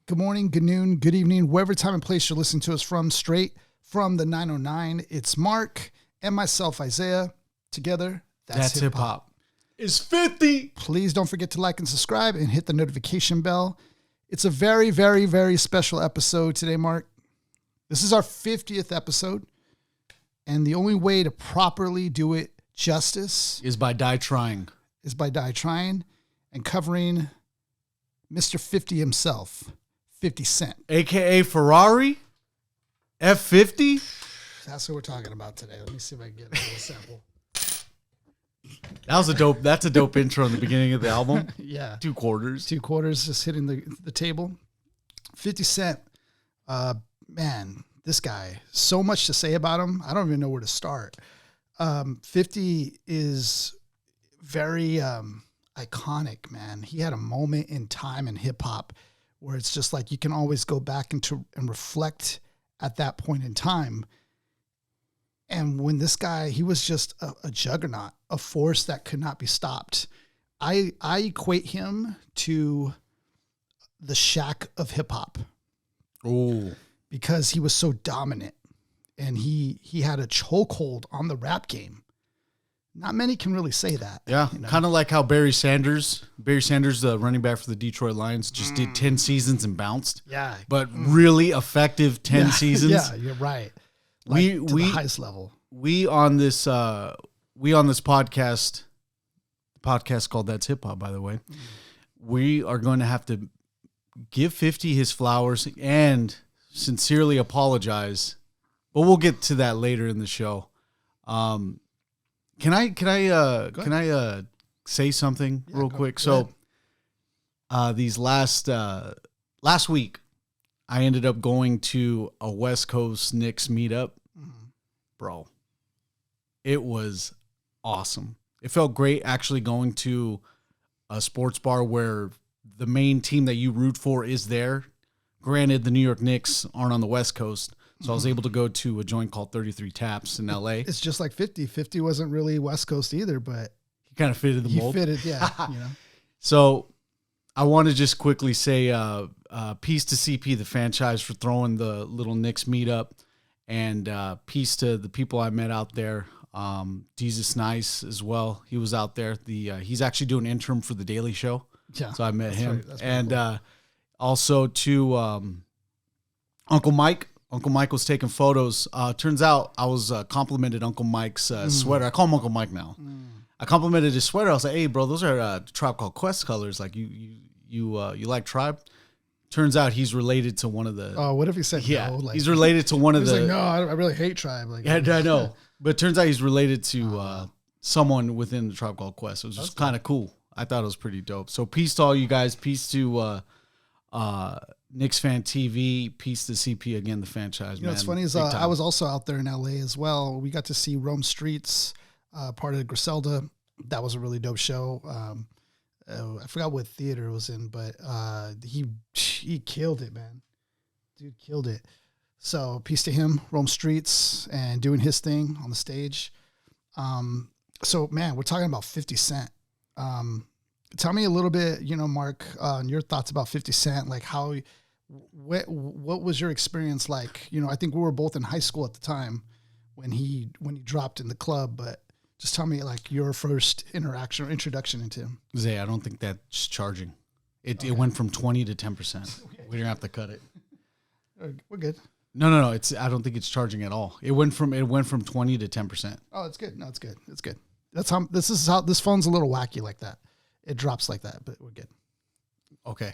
good morning, good noon, good evening, wherever time and place you're listening to us from, straight from the 909. It's Mark and myself, Isaiah. Together, that's hip hop. It's 50. Please don't forget to like and subscribe and hit the notification bell. It's a very, very, very special episode today, Mark. This is our 50th episode, and the only way to properly do it justice is by Tryin. And covering Mr. 50 himself, 50 Cent. AKA Ferrari F50? That's what we're talking about today. Let me see if I can get a little sample. That's a dope intro in the beginning of the album. Yeah. Two quarters just hitting the table. 50 Cent, man, this guy, so much to say about him. I don't even know where to start. 50 is very iconic, man. He had a moment in time in hip hop where it's just like you can always go back and reflect at that point in time. And when this guy, he was just a juggernaut, a force that could not be stopped. I equate him to the Shaq of hip hop. Oh, because he was so dominant and he had a chokehold on the rap game. Not many can really say that. Yeah, you know? Kind of like how Barry Sanders, the running back for the Detroit Lions, just did 10 seasons and bounced. Yeah. But really effective 10 seasons. Yeah, you're right. Like we the highest level. We on this podcast called That's Hip Hop, by the way. We are going to have to give 50 his flowers and sincerely apologize, but we'll get to that later in the show. Can I say something real quick? So, these last week, I ended up going to a West Coast Knicks meetup. Bro, it was awesome. It felt great actually going to a sports bar where the main team that you root for is there. Granted, the New York Knicks aren't on the West Coast, so I was able to go to a joint called 33 Taps in L.A. It's just like 50. 50 wasn't really West Coast either, but he kind of fitted the mold. He fitted, yeah. You know. So I want to just quickly say peace to CP, the franchise, for throwing the little Knicks meetup, and peace to the people I met out there. Jesus Nice as well. He was out there. He's actually doing interim for The Daily Show. Yeah, so I met him. Right. And cool. Also to Uncle Mike. Uncle Mike was taking photos. Turns out I was complimented Uncle Mike's sweater. I call him Uncle Mike now. I complimented his sweater. I was like, "Hey, bro, those are Tribe Called Quest colors. Like you like Tribe?" Turns out he's related to one of the. Oh, what if he said no? Like, he's related to one of the. Like, no, I really hate Tribe. Like, yeah, I know. But it turns out he's related to someone within the Tribe Called Quest. It was just kind of cool. I thought it was pretty dope. So peace to all you guys. Peace to Knicks Fan TV. Peace to CP again, the franchise. You know, what's funny is I was also out there in LA as well. We got to see Rome Streets, part of Griselda. That was a really dope show. I forgot what theater it was in, but he killed it, man. Dude killed it. So peace to him, Rome Streets, and doing his thing on the stage. So man, we're talking about 50 Cent. Tell me a little bit, Mark, your thoughts about 50 Cent, like what was your experience like? I think we were both in high school at the time when he dropped in the club, but just tell me like your first interaction or introduction into him. Zay, I don't think that's charging. It went from 20 to 10%. Okay. We're gonna have to cut it. We're good. No. I don't think it's charging at all. It went from 20 to 10%. Oh, it's good. No, it's good. It's good. That's how this phone's a little wacky like that. It drops like that, but we're good. Okay.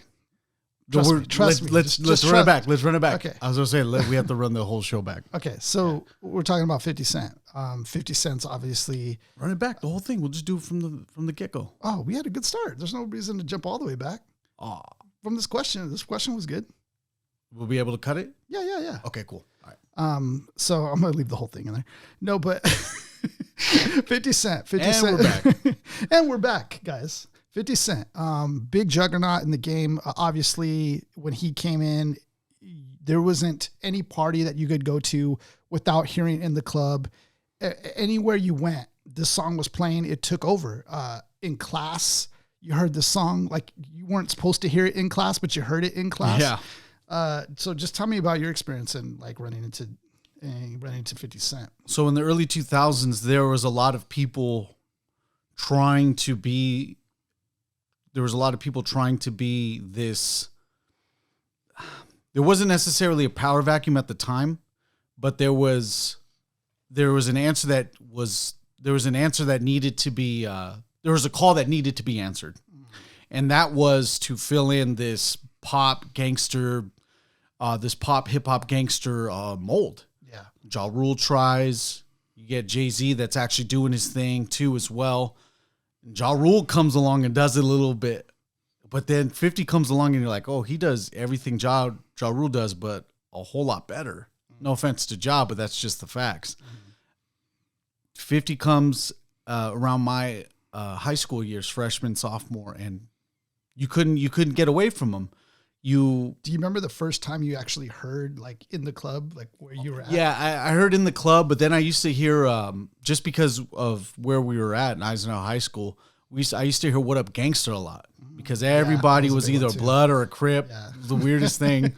Trust me. Let's run it back. Let's run it back. Okay. I was going to say, we have to run the whole show back. Okay. So we're talking about 50 Cent. 50 Cent's obviously. Run it back. The whole thing. We'll just do it from the get-go. Oh, we had a good start. There's no reason to jump all the way back. Oh. From this question. This question was good. We'll be able to cut it? Yeah. Okay, cool. All right. So I'm going to leave the whole thing in there. No, but 50 Cent. 50 and Cent. We're back. And we're back, guys. 50 Cent, big juggernaut in the game. Obviously, when he came in, there wasn't any party that you could go to without hearing it in the club. Anywhere you went, this song was playing. It took over. In class, you heard the song. Like, you weren't supposed to hear it in class, but you heard it in class. Yeah. So just tell me about your experience in like running into 50 Cent. So in the early 2000s, there was a lot of people trying to be this. There wasn't necessarily a power vacuum at the time, but there was an answer that needed to be, there was a call that needed to be answered. And that was to fill in this pop hip hop gangster mold. Yeah. Ja Rule tries. You get Jay-Z that's actually doing his thing too as well. And Ja Rule comes along and does it a little bit. But then 50 comes along and you're like, oh, he does everything Ja Rule does, but a whole lot better. No offense to Ja, but that's just the facts. 50 comes around my high school years, freshman, sophomore, and you couldn't get away from him. Do you remember the first time you actually heard like in the club, like where you were at? Yeah, I heard in the club, but then I used to hear just because of where we were at in Eisenhower High School, I used to hear "What Up Gangster" a lot because everybody was either a Blood or a Crip. Yeah. It was the weirdest thing.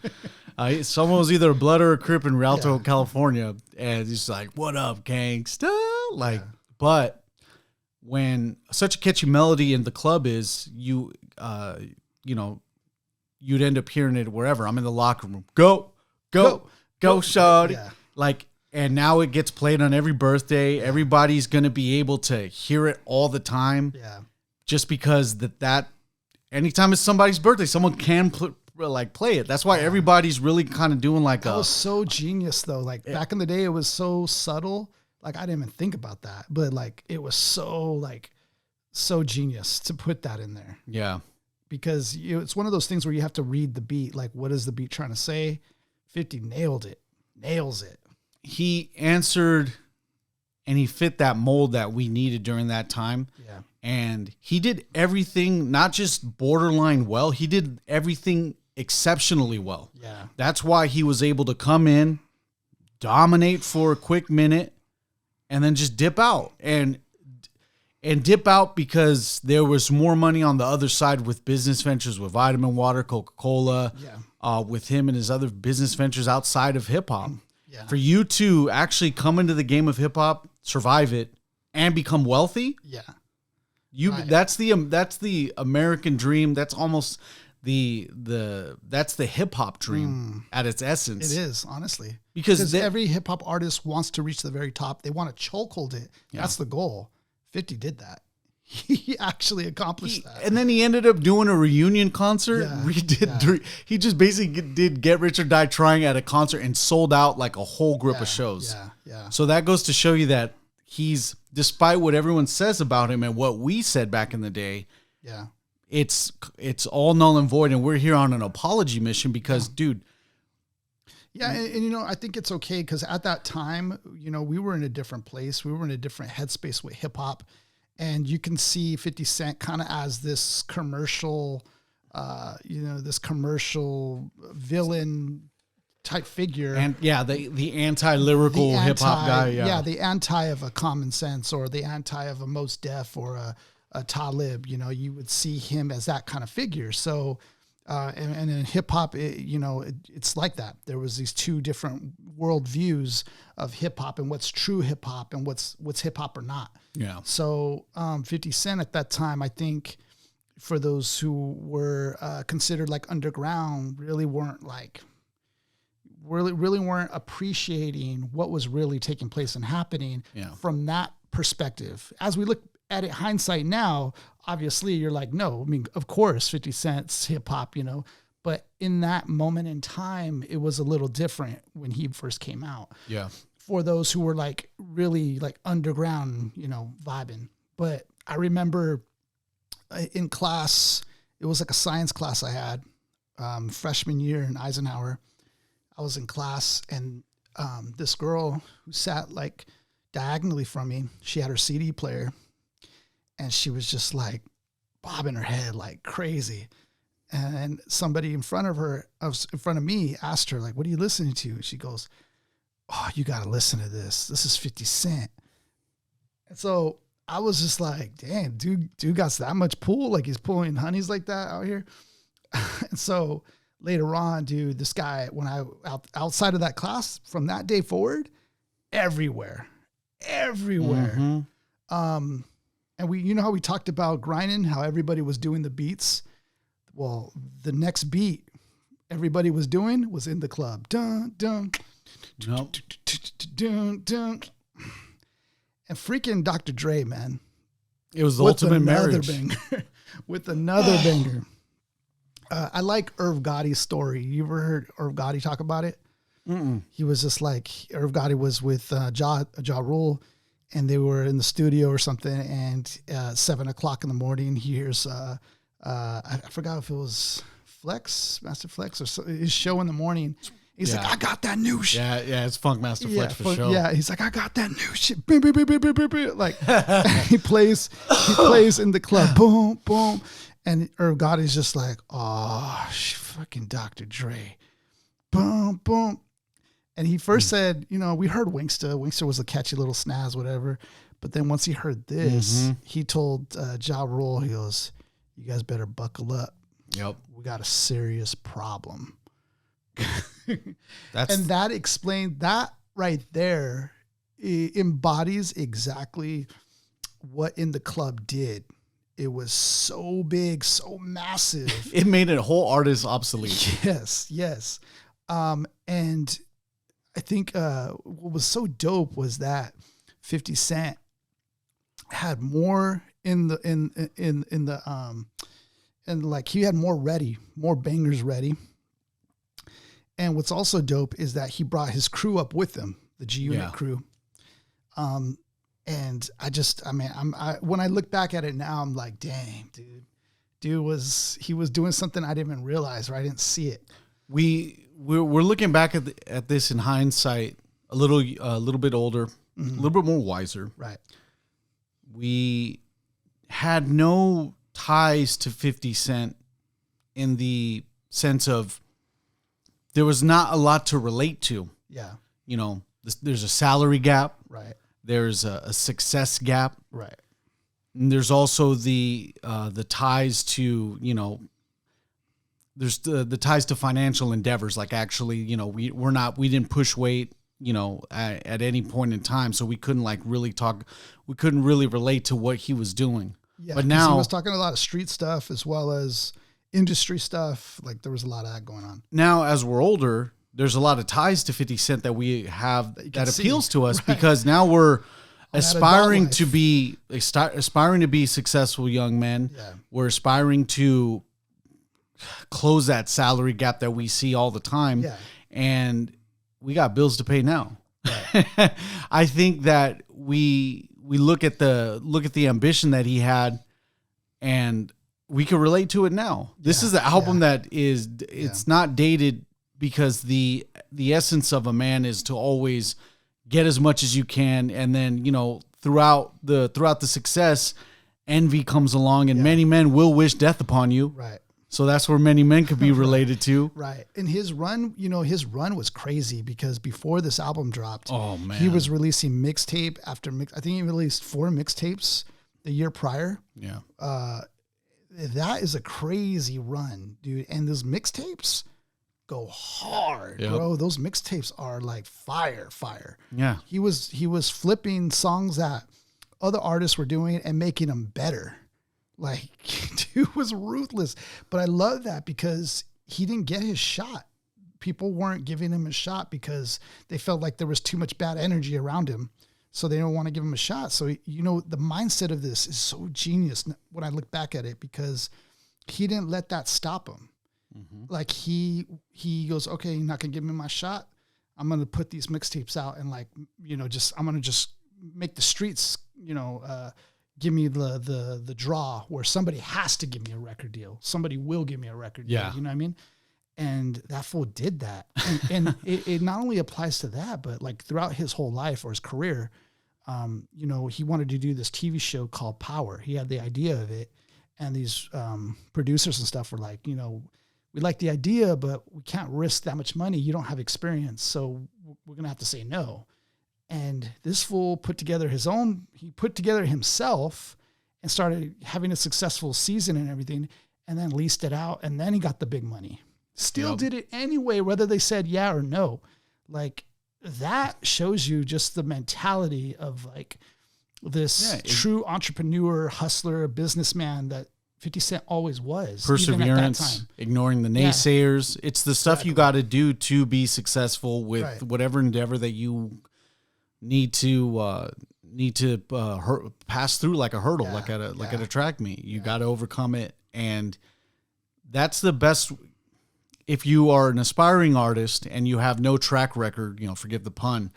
Someone was either a Blood or a Crip in Rialto, California, and it's like "What Up Gangsta?" But when such a catchy melody in the club is, you'd end up hearing it wherever. I'm in the locker room. Go, shawty. Yeah. And now it gets played on every birthday. Yeah. Everybody's going to be able to hear it all the time. Yeah. Just because that anytime it's somebody's birthday, someone can play it. That's why everybody's really kind of doing that was so genius though. Like back in the day, it was so subtle. Like I didn't even think about that, but like it was so genius to put that in there. Yeah. Because it's one of those things where you have to read the beat. Like, what is the beat trying to say? 50 nails it. He answered and he fit that mold that we needed during that time. Yeah. And he did everything, not just borderline well, he did everything exceptionally well. Yeah. That's why he was able to come in, dominate for a quick minute, and then just dip out. And dip out because there was more money on the other side with business ventures with Vitamin Water, Coca-Cola, with him and his other business ventures outside of hip-hop. Yeah. For you to actually come into the game of hip-hop, survive it, and become wealthy, that's the American dream. That's almost that's the hip-hop dream at its essence. It is, honestly. Because every hip-hop artist wants to reach the very top. They want to chokehold it. Yeah. That's the goal. 50 did that. He actually accomplished that. And then he ended up doing a reunion concert. Yeah. He just basically did Get Rich or Die Trying at a concert and sold out like a whole group of shows. Yeah. So that goes to show you that he's, despite what everyone says about him and what we said back in the day, it's all null and void. And we're here on an apology mission because, dude. Yeah, and I think it's okay because at that time, we were in a different place. We were in a different headspace with hip hop, and you can see 50 Cent kind of as this commercial, this commercial villain type figure. And the anti-lyrical hip hop guy. Yeah, the anti of a Common Sense or the anti of a Mos Def or a Talib. You would see him as that kind of figure. So. And in hip hop, it's like that. There was these two different world views of hip hop and what's true hip hop and what's hip hop or not. Yeah. So 50 Cent at that time, I think, for those who were considered like underground, really weren't appreciating what was really taking place and happening from that perspective. As we look at it, hindsight now, obviously you're like, no, I mean, of course 50 Cent's hip hop, but in that moment in time, it was a little different when he first came out. Yeah. For those who were like really like underground, vibing. But I remember in class, it was like a science class I had freshman year in Eisenhower. I was in class and this girl who sat like diagonally from me, she had her CD player. And she was just like bobbing her head like crazy. And somebody in front of me asked her, like, what are you listening to? She goes, oh, you got to listen to this. This is 50 Cent. And so I was just like, damn, dude got that much pull. Like he's pulling honeys like that out here. And so later on, dude, this guy, when I outside of that class, from that day forward, everywhere. Mm-hmm. And we, you know how we talked about grinding, how everybody was doing the beats. Well, the next beat everybody was doing was in the club. Dun, dun, Nope. dun, dun. And freaking Dr. Dre, man. It was the ultimate marriage. Banger. With another banger. I like Irv Gotti's story. You ever heard Irv Gotti talk about it? Mm-mm. He was just like, Irv Gotti was with Ja Rule, and they were in the studio or something, and 7 o'clock in the morning, he hears, I forgot if it was Master Flex, or his show in the morning. He's like, I got that new shit. Yeah, it's Funk Master Flex for sure. Yeah, he's like, I got that new shit. Beep, beep, beep, beep, beep, beep, beep. Like, he plays in the club. Boom, boom. And Irv Gotti's just like, oh, fucking Dr. Dre. Boom, boom. And he first said, you know, we heard Winksta. Winksta was a catchy little snaz, whatever. But then once he heard this, he told Ja Rule, he goes, you guys better buckle up. Yep. We got a serious problem. And that explained, that right there embodies exactly what In the Club did. It was so big, so massive. It made a whole artist obsolete. Yes. And I think what was so dope was that 50 Cent had more and like he had more bangers ready. And what's also dope is that he brought his crew up with him, the G Unit crew. And when I look back at it now, I'm like, dang, dude was doing something I didn't even realize, or I didn't see it. We're looking back at this in hindsight, a little bit older, a little bit more wiser. Right. We had no ties to 50 Cent in the sense of there was not a lot to relate to. Yeah. You know, there's a salary gap. Right. There's a success gap. Right. And there's also the ties to, you know, there's the ties to financial endeavors. Like actually, you know, we didn't push weight, you know, at any point in time. So we couldn't we couldn't really relate to what he was doing. Yeah. But now he was talking a lot of street stuff as well as industry stuff. Like there was a lot of that going on. Now, as we're older, there's a lot of ties to 50 Cent that we have that appeals to us, right? Because now we're aspiring to be successful young men. Yeah. We're aspiring to close that salary gap that we see all the time. Yeah. And we got bills to pay now. Right. I think that we look at the ambition that he had, and we can relate to it now. This is the album that it's not dated, because the essence of a man is to always get as much as you can, and then, you know, throughout the success, envy comes along, and many men will wish death upon you. Right. So that's where many men could be related to. Right. And his run was crazy, because before this album dropped, oh man, he was releasing mixtape after I think he released 4 mixtapes the year prior. Yeah. That is a crazy run, dude. And those mixtapes go hard, bro. Those mixtapes are like fire. Yeah. He was flipping songs that other artists were doing and making them better. Like, dude was ruthless. But I love that because he didn't get his shot. People weren't giving him a shot because they felt like there was too much bad energy around him. So they don't want to give him a shot. So, you know, the mindset of this is so genius when I look back at it, because he didn't let that stop him. Mm-hmm. Like he goes, okay, you're not going to give me my shot. I'm going to put these mixtapes out and, like, you know, I'm going to just make the streets, you know, give me the draw where somebody has to give me a record deal. Somebody will give me a record deal. You know what I mean? And that fool did that. And it not only applies to that, but like throughout his whole life or his career, you know, he wanted to do this TV show called Power. He had the idea of it. And these producers and stuff were like, you know, we like the idea, but we can't risk that much money. You don't have experience. So we're going to have to say no. And this fool put together himself and started having a successful season and everything, and then leased it out. And then he got the big money. still did it anyway, whether they said yeah or no. Like, that shows you just the mentality of like this true entrepreneur, hustler, businessman that 50 Cent always was. Perseverance, ignoring the naysayers. It's the stuff you got to do to be successful with whatever endeavor that you need to pass through, like a hurdle, like at a track meet. You got to overcome it, and that's the best. If you are an aspiring artist and you have no track record, forgive the pun,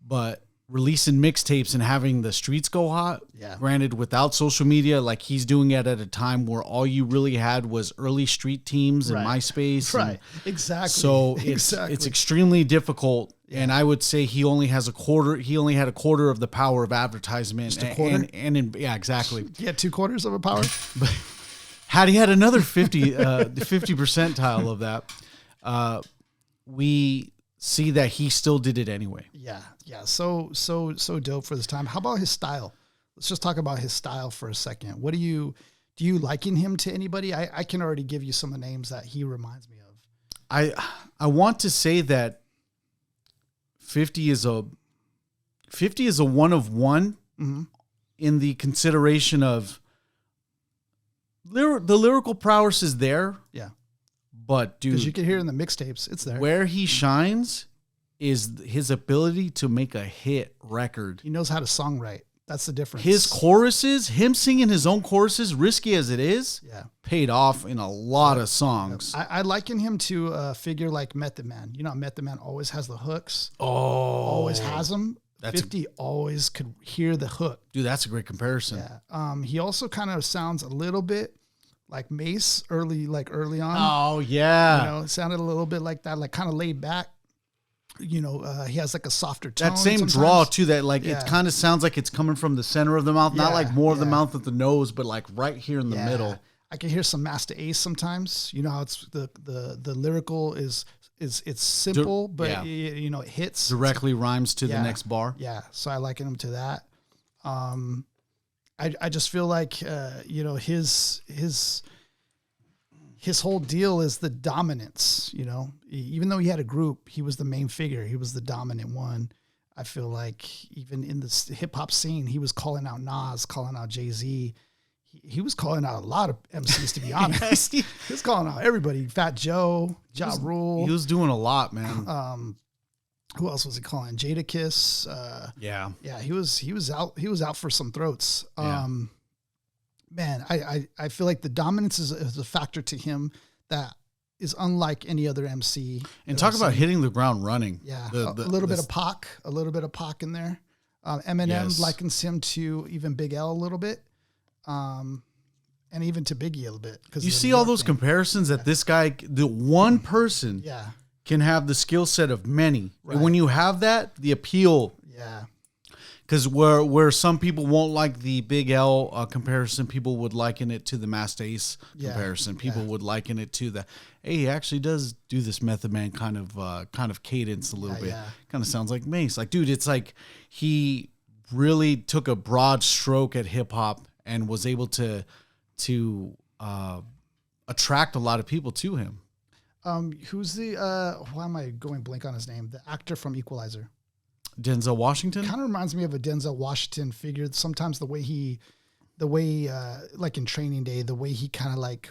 but releasing mixtapes and having the streets go hot, granted without social media, like he's doing it at a time where all you really had was early street teams and MySpace. Right. Exactly. So it's extremely difficult. Yeah. And I would say he only had a quarter of the power of advertisement. Just a quarter? Exactly. He had 2/4 of a power? But had he had another 50 percentile of that, we see that he still did it anyway. Yeah. So dope for this time. How about his style? Let's just talk about his style for a second. What do you liken him to anybody? I can already give you some of the names that he reminds me of. I want to say that 50 is a one of one in the consideration of the lyrical prowess is there. Yeah. But dude, because you can hear it in the mixtapes, it's there. Where he shines is his ability to make a hit record. He knows how to songwrite. That's the difference. His choruses, him singing his own choruses, risky as it is, paid off in a lot of songs. I liken him to a figure like Method Man. Method Man always has the hooks. Oh. Always has them. 50 always could hear the hook. Dude, that's a great comparison. Yeah. He also kind of sounds a little bit like Mace early on. Oh, yeah. It sounded a little bit like that, like kind of laid back. He has like a softer tone. That same sometimes. draw too, that like it kind of sounds like it's coming from the center of the mouth, not like more of the mouth at the nose, but like right here in the middle. I can hear some Master Ace sometimes. You know how it's the lyrical is it's simple, but it hits directly, rhymes to the next bar. Yeah, so I liken him to that. I just feel like his whole deal is the dominance. Even though he had a group, he was the main figure. He was the dominant one. I feel like even in the hip hop scene, he was calling out Nas, calling out Jay-Z. He was calling out a lot of MCs, to be honest. He was calling out everybody. Fat Joe, Ja Rule. He was doing a lot, man. Who else was he calling? Jadakiss. Yeah. He was out for some throats. Man, I feel like the dominance is a factor to him that is unlike any other MC. And talk about hitting the ground running. Yeah, a little bit of Pac in there. Eminem likens him to even Big L a little bit, and even to Biggie a little bit. Because you see all those comparisons that this guy, the one person, can have the skill set of many. Right. And when you have that, the appeal. Yeah. Because where some people won't like the Big L comparison, people would liken it to the Master Ace comparison. People would liken it to hey, he actually does do this Method Man kind of cadence a little bit. Yeah. Kind of sounds like Mace. Like, dude, it's like he really took a broad stroke at hip hop and was able to attract a lot of people to him. Who's the why am I going blank on his name? The actor from Equalizer. Denzel Washington? Kind of reminds me of a Denzel Washington figure. Sometimes the way like in Training Day, the way he kind of like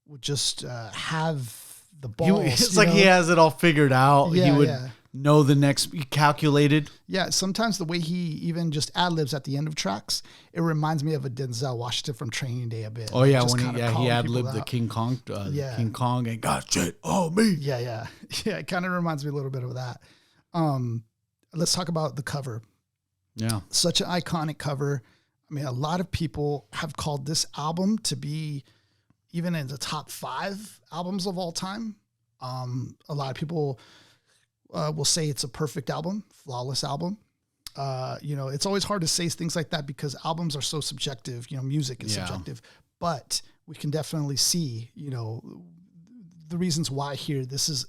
would just have the balls. It's like he has it all figured out. Yeah, he would know the next, calculated. Yeah, sometimes the way he even just ad-libs at the end of tracks, it reminds me of a Denzel Washington from Training Day a bit. Oh yeah, when he ad-libbed the King Kong, King Kong and got shit on me. Yeah. It kind of reminds me a little bit of that. Let's talk about the cover. Yeah. Such an iconic cover. I mean, a lot of people have called this album to be even in the top 5 albums of all time. A lot of people will say it's a perfect album, flawless album. It's always hard to say things like that because albums are so subjective. Music is subjective. But we can definitely see, the reasons why here. This is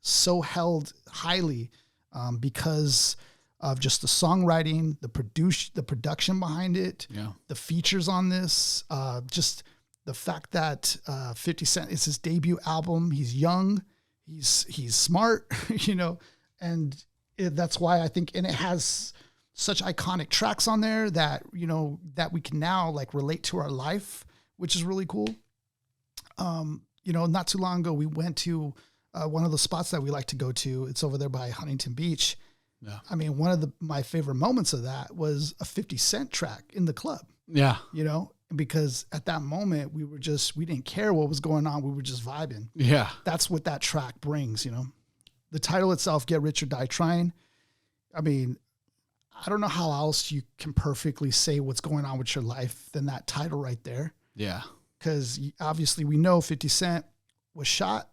so held highly because of just the songwriting, the production behind it, the features on this, just The fact that 50 Cent is his debut album, he's young, he's smart, and that's why I think, and it has such iconic tracks on there that, that we can now like relate to our life, which is really cool. Not too long ago, we went to one of the spots that we like to go to. It's over there by Huntington Beach. Yeah. I mean, one of my favorite moments of that was a 50 Cent track in the club. Yeah. Because at that moment we didn't care what was going on. We were just vibing. Yeah. That's what that track brings, The title itself, Get Rich or Die Tryin'. I mean, I don't know how else you can perfectly say what's going on with your life than that title right there. Yeah. Because obviously we know 50 Cent was shot,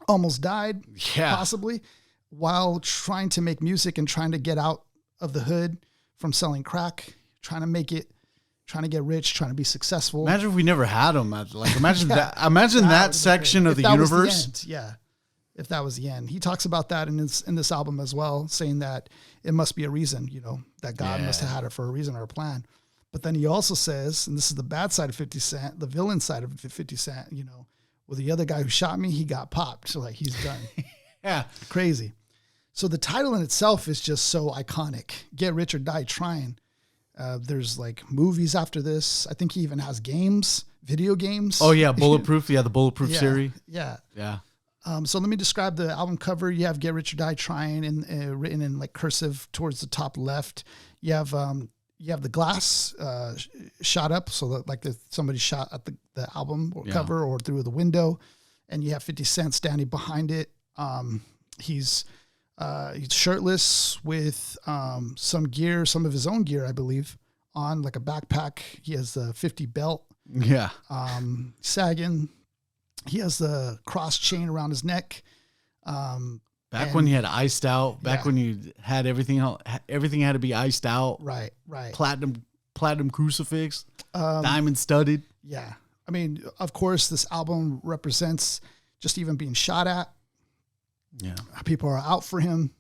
almost died, possibly, while trying to make music and trying to get out of the hood from selling crack, trying to get rich, trying to be successful. Imagine if we never had him. Imagine that section of the universe. If that was the end. He talks about that in this album as well, saying that it must be a reason, that God must have had it for a reason or a plan. But then he also says, and this is the bad side of 50 Cent, the villain side of 50 Cent, well, the other guy who shot me, he got popped. So like, he's done. Yeah. Crazy. So the title in itself is just so iconic. Get Rich or Die Tryin'. There's like movies after this. I think he even has video games. Oh yeah. Bulletproof. Yeah. The Bulletproof series. Yeah. Yeah. So let me describe the album cover. You have Get Rich or Die Tryin' written in like cursive towards the top left. You have the glass shot up, so that like somebody shot at the album cover or through the window, and you have 50 Cent standing behind it. He's shirtless with some of his own gear, I believe, on like a backpack. He has the 50 belt. Yeah. Sagging. He has the cross chain around his neck. Back when you had iced out, when you had everything had to be iced out. Right. Platinum crucifix, diamond studded. Yeah. I mean, of course, this album represents just even being shot at. Yeah. People are out for him.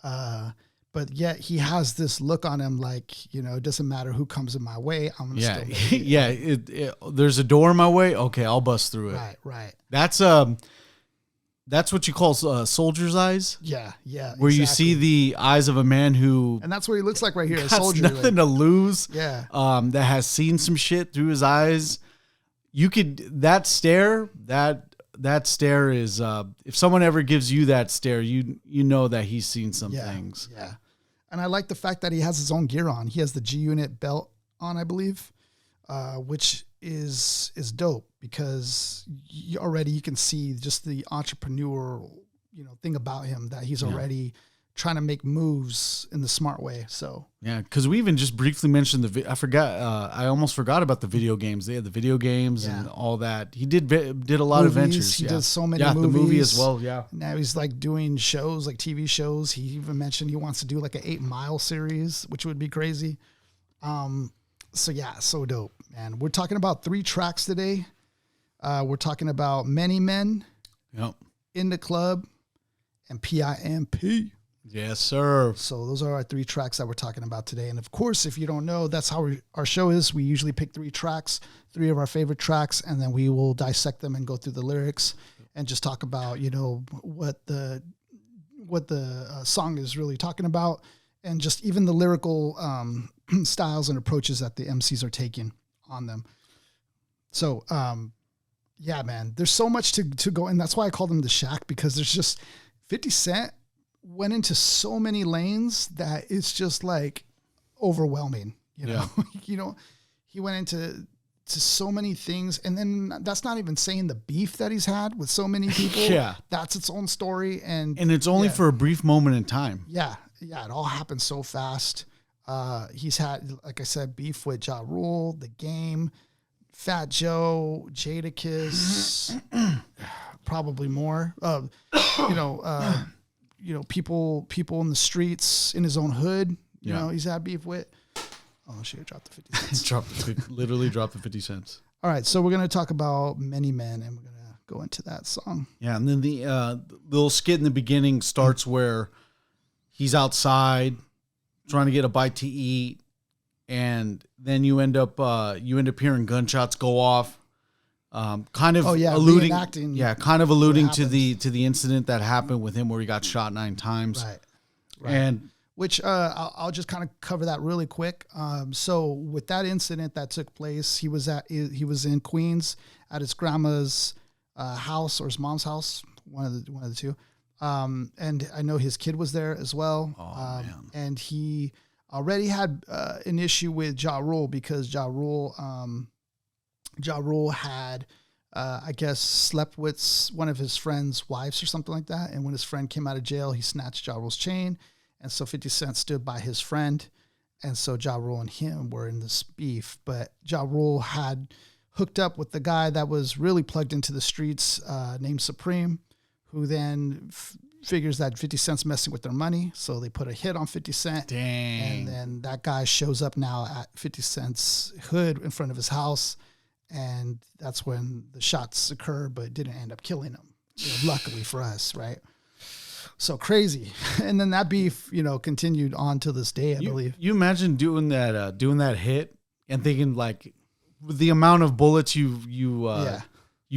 But yet he has this look on him like, it doesn't matter who comes in my way. I'm going to still make it. Yeah. There's a door in my way. Okay, I'll bust through it. Right. That's what you call soldier's eyes. Yeah. Where you see the eyes of a man who... And that's what he looks like right here. A soldier. Nothing to lose. Yeah. That has seen some shit through his eyes. That stare is, if someone ever gives you that stare, you know that he's seen some things. Yeah. And I like the fact that he has his own gear on. He has the G-Unit belt on, I believe, which is dope because you can see just the entrepreneurial, thing about him, that he's already trying to make moves in the smart way. So yeah, because we even just briefly mentioned I almost forgot about the video games. They had the video games and all that. He did a lot of ventures. He does so many movies. The movie as well. Yeah. Now he's like doing shows, like TV shows. He even mentioned he wants to do like an 8 Mile series, which would be crazy. So yeah, so dope, man. We're talking about 3 tracks today. We're talking about Many Men, In the Club, and PIMP. Yes, sir. So those are our 3 tracks that we're talking about today. And of course, if you don't know, that's how our show is. We usually pick 3 tracks, 3 of our favorite tracks, and then we will dissect them and go through the lyrics and just talk about, what the song is really talking about, and just even the lyrical styles and approaches that the MCs are taking on them. So, yeah, man, there's so much to go. And that's why I call them the Shack, because there's just 50 Cent went into so many lanes that it's just like overwhelming, he went into so many things. And then that's not even saying the beef that he's had with so many people. Yeah. That's its own story. And it's only for a brief moment in time. Yeah. Yeah. It all happened so fast. He's had, like I said, beef with Ja Rule, The Game, Fat Joe, Jadakiss, probably more, people in the streets, in his own hood, he's had beef with. Oh shit, I dropped the 50 cents. Literally dropped the 50 cents. All right. So we're going to talk about Many Men, and we're going to go into that song. Yeah. And then the little skit in the beginning starts where he's outside trying to get a bite to eat. and then you end up hearing gunshots go off. Kind of alluding to the incident that happened with him where he got shot 9 times. Right. And which I'll just kind of cover that really quick. So with that incident that took place, he was in Queens at his grandma's house or his mom's house, one of the two. And I know his kid was there as well. And he already had an issue with Ja Rule because Ja Rule had, I guess, slept with one of his friend's wives or something like that. And when his friend came out of jail, he snatched Ja Rule's chain. And so 50 Cent stood by his friend. And so Ja Rule and him were in this beef. But Ja Rule had hooked up with the guy that was really plugged into the streets named Supreme, who then figures that 50 Cent's messing with their money. So they put a hit on 50 Cent. Dang. And then that guy shows up now at 50 Cent's hood in front of his house. And that's when the shots occur, but didn't end up killing him. Luckily for us, right? So crazy. And then that beef, continued on to this day, I believe. You imagine doing that hit and thinking like the amount of bullets you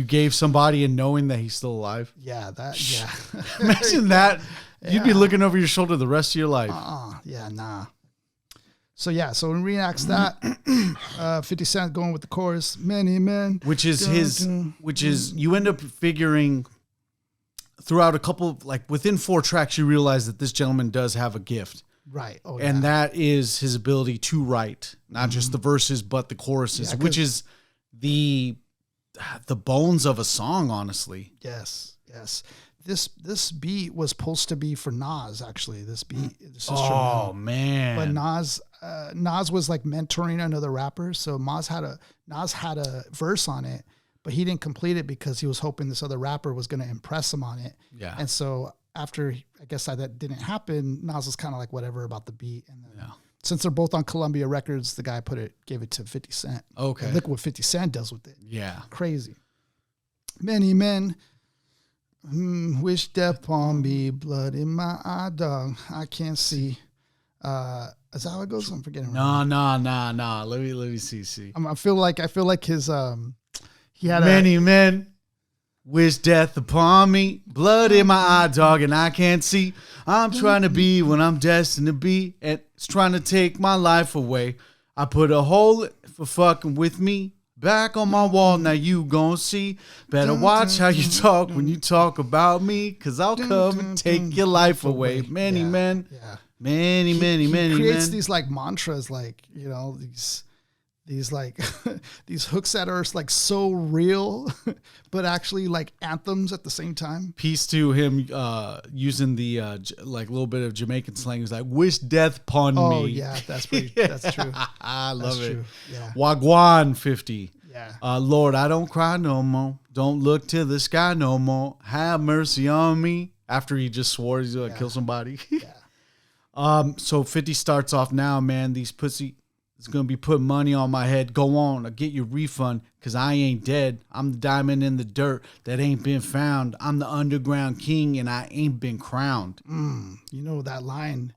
gave somebody and knowing that he's still alive. Yeah, Imagine that. Yeah. You'd be looking over your shoulder the rest of your life. Yeah, nah. So when we reenacts that, 50 Cent going with the chorus, many men. Which is you end up figuring throughout a couple, like within 4 tracks, you realize that this gentleman does have a gift. Right. Oh, and that is his ability to write, not just the verses, but the choruses, which is the bones of a song, honestly. Yes. This beat was supposed to be for Nas, actually. This beat. Man. But Nas was like mentoring another rapper, so Nas had a verse on it, but he didn't complete it because he was hoping this other rapper was going to impress him on it. Yeah. And so after, I guess that didn't happen, Nas was kind of like whatever about the beat. And then since they're both on Columbia Records, the guy gave it to 50 Cent. Okay. And look what 50 Cent does with it. Yeah. Crazy. Many men wish death upon me, blood in my eye, dog. I can't see. Is that how it goes? I'm forgetting. No. Let me see. I feel like his he had many men wish death upon me, blood in my eye, dog, and I can't see. I'm trying to be what I'm destined to be, and it's trying to take my life away. I put a hole for fucking with me back on my wall. Now you gon' see. Better watch how you talk when you talk about me, cause I'll come and take your life away. Many men. Yeah. Many He creates men. these like mantras, like, these like these hooks that are like so real, but actually like anthems at the same time. Peace to him using the like little bit of Jamaican slang. He's like, wish death upon me. Oh yeah, that's true. I love it. Yeah. Wagwan 50. Yeah. Lord, I don't cry no more. Don't look to the sky no more. Have mercy on me. After he just swore he's gonna kill somebody. So 50 starts off now, man. These pussy is going to be putting money on my head. Go on, I'll get your refund, because I ain't dead. I'm the diamond in the dirt that ain't been found. I'm the underground king, and I ain't been crowned. You know that line,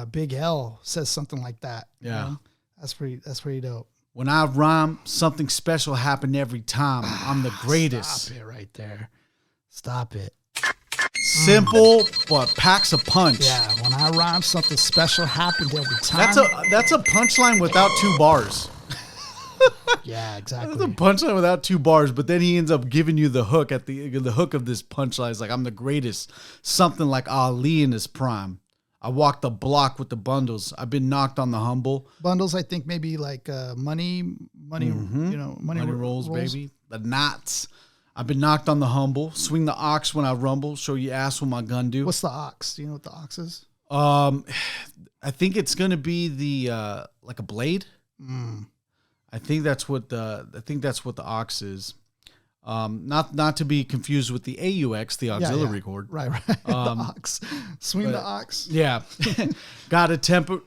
Big L says something like that. Yeah. You know? That's pretty dope. When I rhyme, something special happened every time. I'm the greatest. Stop it right there. Stop it. Simple, but packs a punch. Yeah, when I rhyme, something special happened every time. That's a punchline without 2 bars. Yeah, exactly. That's a punchline without 2 bars, but then he ends up giving you the hook at the hook of this punchline. It's like, I'm the greatest. Something like Ali in his prime. I walk the block with the bundles. I've been knocked on the humble. Bundles, I think maybe like money, money rolls, baby. The knots. I've been knocked on the humble. Swing the ox when I rumble. Show you ass what my gun do. What's the ox? Do you know what the ox is? I think it's gonna be the like a blade. I think that's what the ox is. Not to be confused with the AUX, the auxiliary cord. Right. The ox. Swing the ox. Yeah. Got a temper.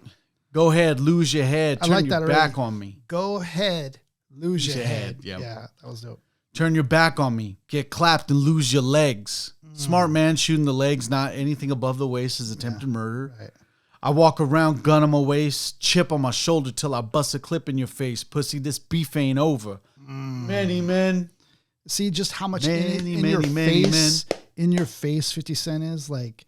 Go ahead, lose your head. Turn your back on me. Go ahead, lose your head. Yep. Yeah, that was dope. Turn your back on me. Get clapped and lose your legs. Smart man shooting the legs, not anything above the waist, is attempted murder. Right. I walk around, gun on my waist, chip on my shoulder till I bust a clip in your face. Pussy, this beef ain't over. Many men. See just how much in your face 50 Cent is? Like,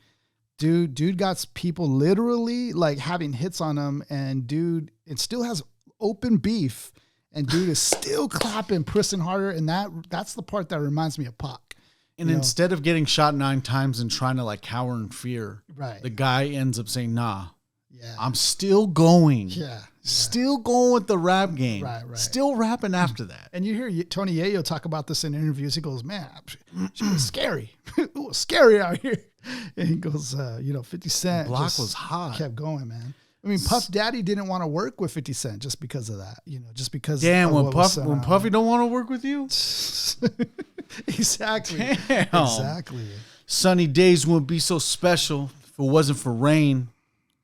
dude got people literally like having hits on him, and dude, it still has open beef, and dude is still clapping, pressing harder, and that's the part that reminds me of Pac. And instead of getting shot 9 times and trying to like cower in fear, right, the guy ends up saying, "Nah, yeah, I'm still going, yeah, still going with the rap game, right, still rapping after that." And you hear Tony Yayo talk about this in interviews. He goes, "Man, it was scary. It was scary out here." And he goes, 50 Cent the block was hot, kept going, man. I mean, Puff Daddy didn't want to work with 50 Cent just because of that, just because. Damn, when Puffy don't want to work with you. Exactly. Damn. Exactly. Sunny days wouldn't be so special if it wasn't for rain.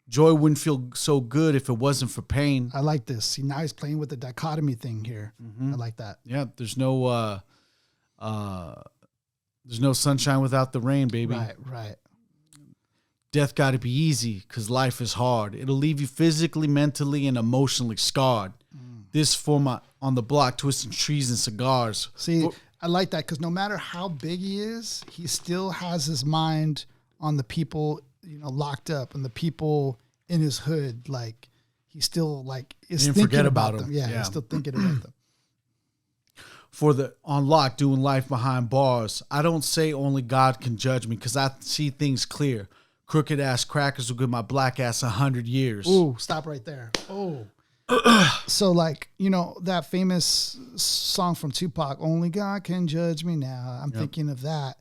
Joy wouldn't feel so good if it wasn't for pain. I like this. See, now he's playing with the dichotomy thing here. Mm-hmm. I like that. Yeah, there's no sunshine without the rain, baby. Right. Death got to be easy because life is hard. It'll leave you physically, mentally, and emotionally scarred. This for my on the block, twisting trees and cigars. See, I like that because no matter how big he is, he still has his mind on the people, locked up, and the people in his hood. Like, he still is thinking about them. Yeah, he's still thinking about them. For the on lock, doing life behind bars. I don't say only God can judge me because I see things clear. Crooked ass crackers will give my black ass 100 years. Ooh, stop right there. Oh. So that famous song from Tupac, "Only God Can Judge Me Now." I'm thinking of that.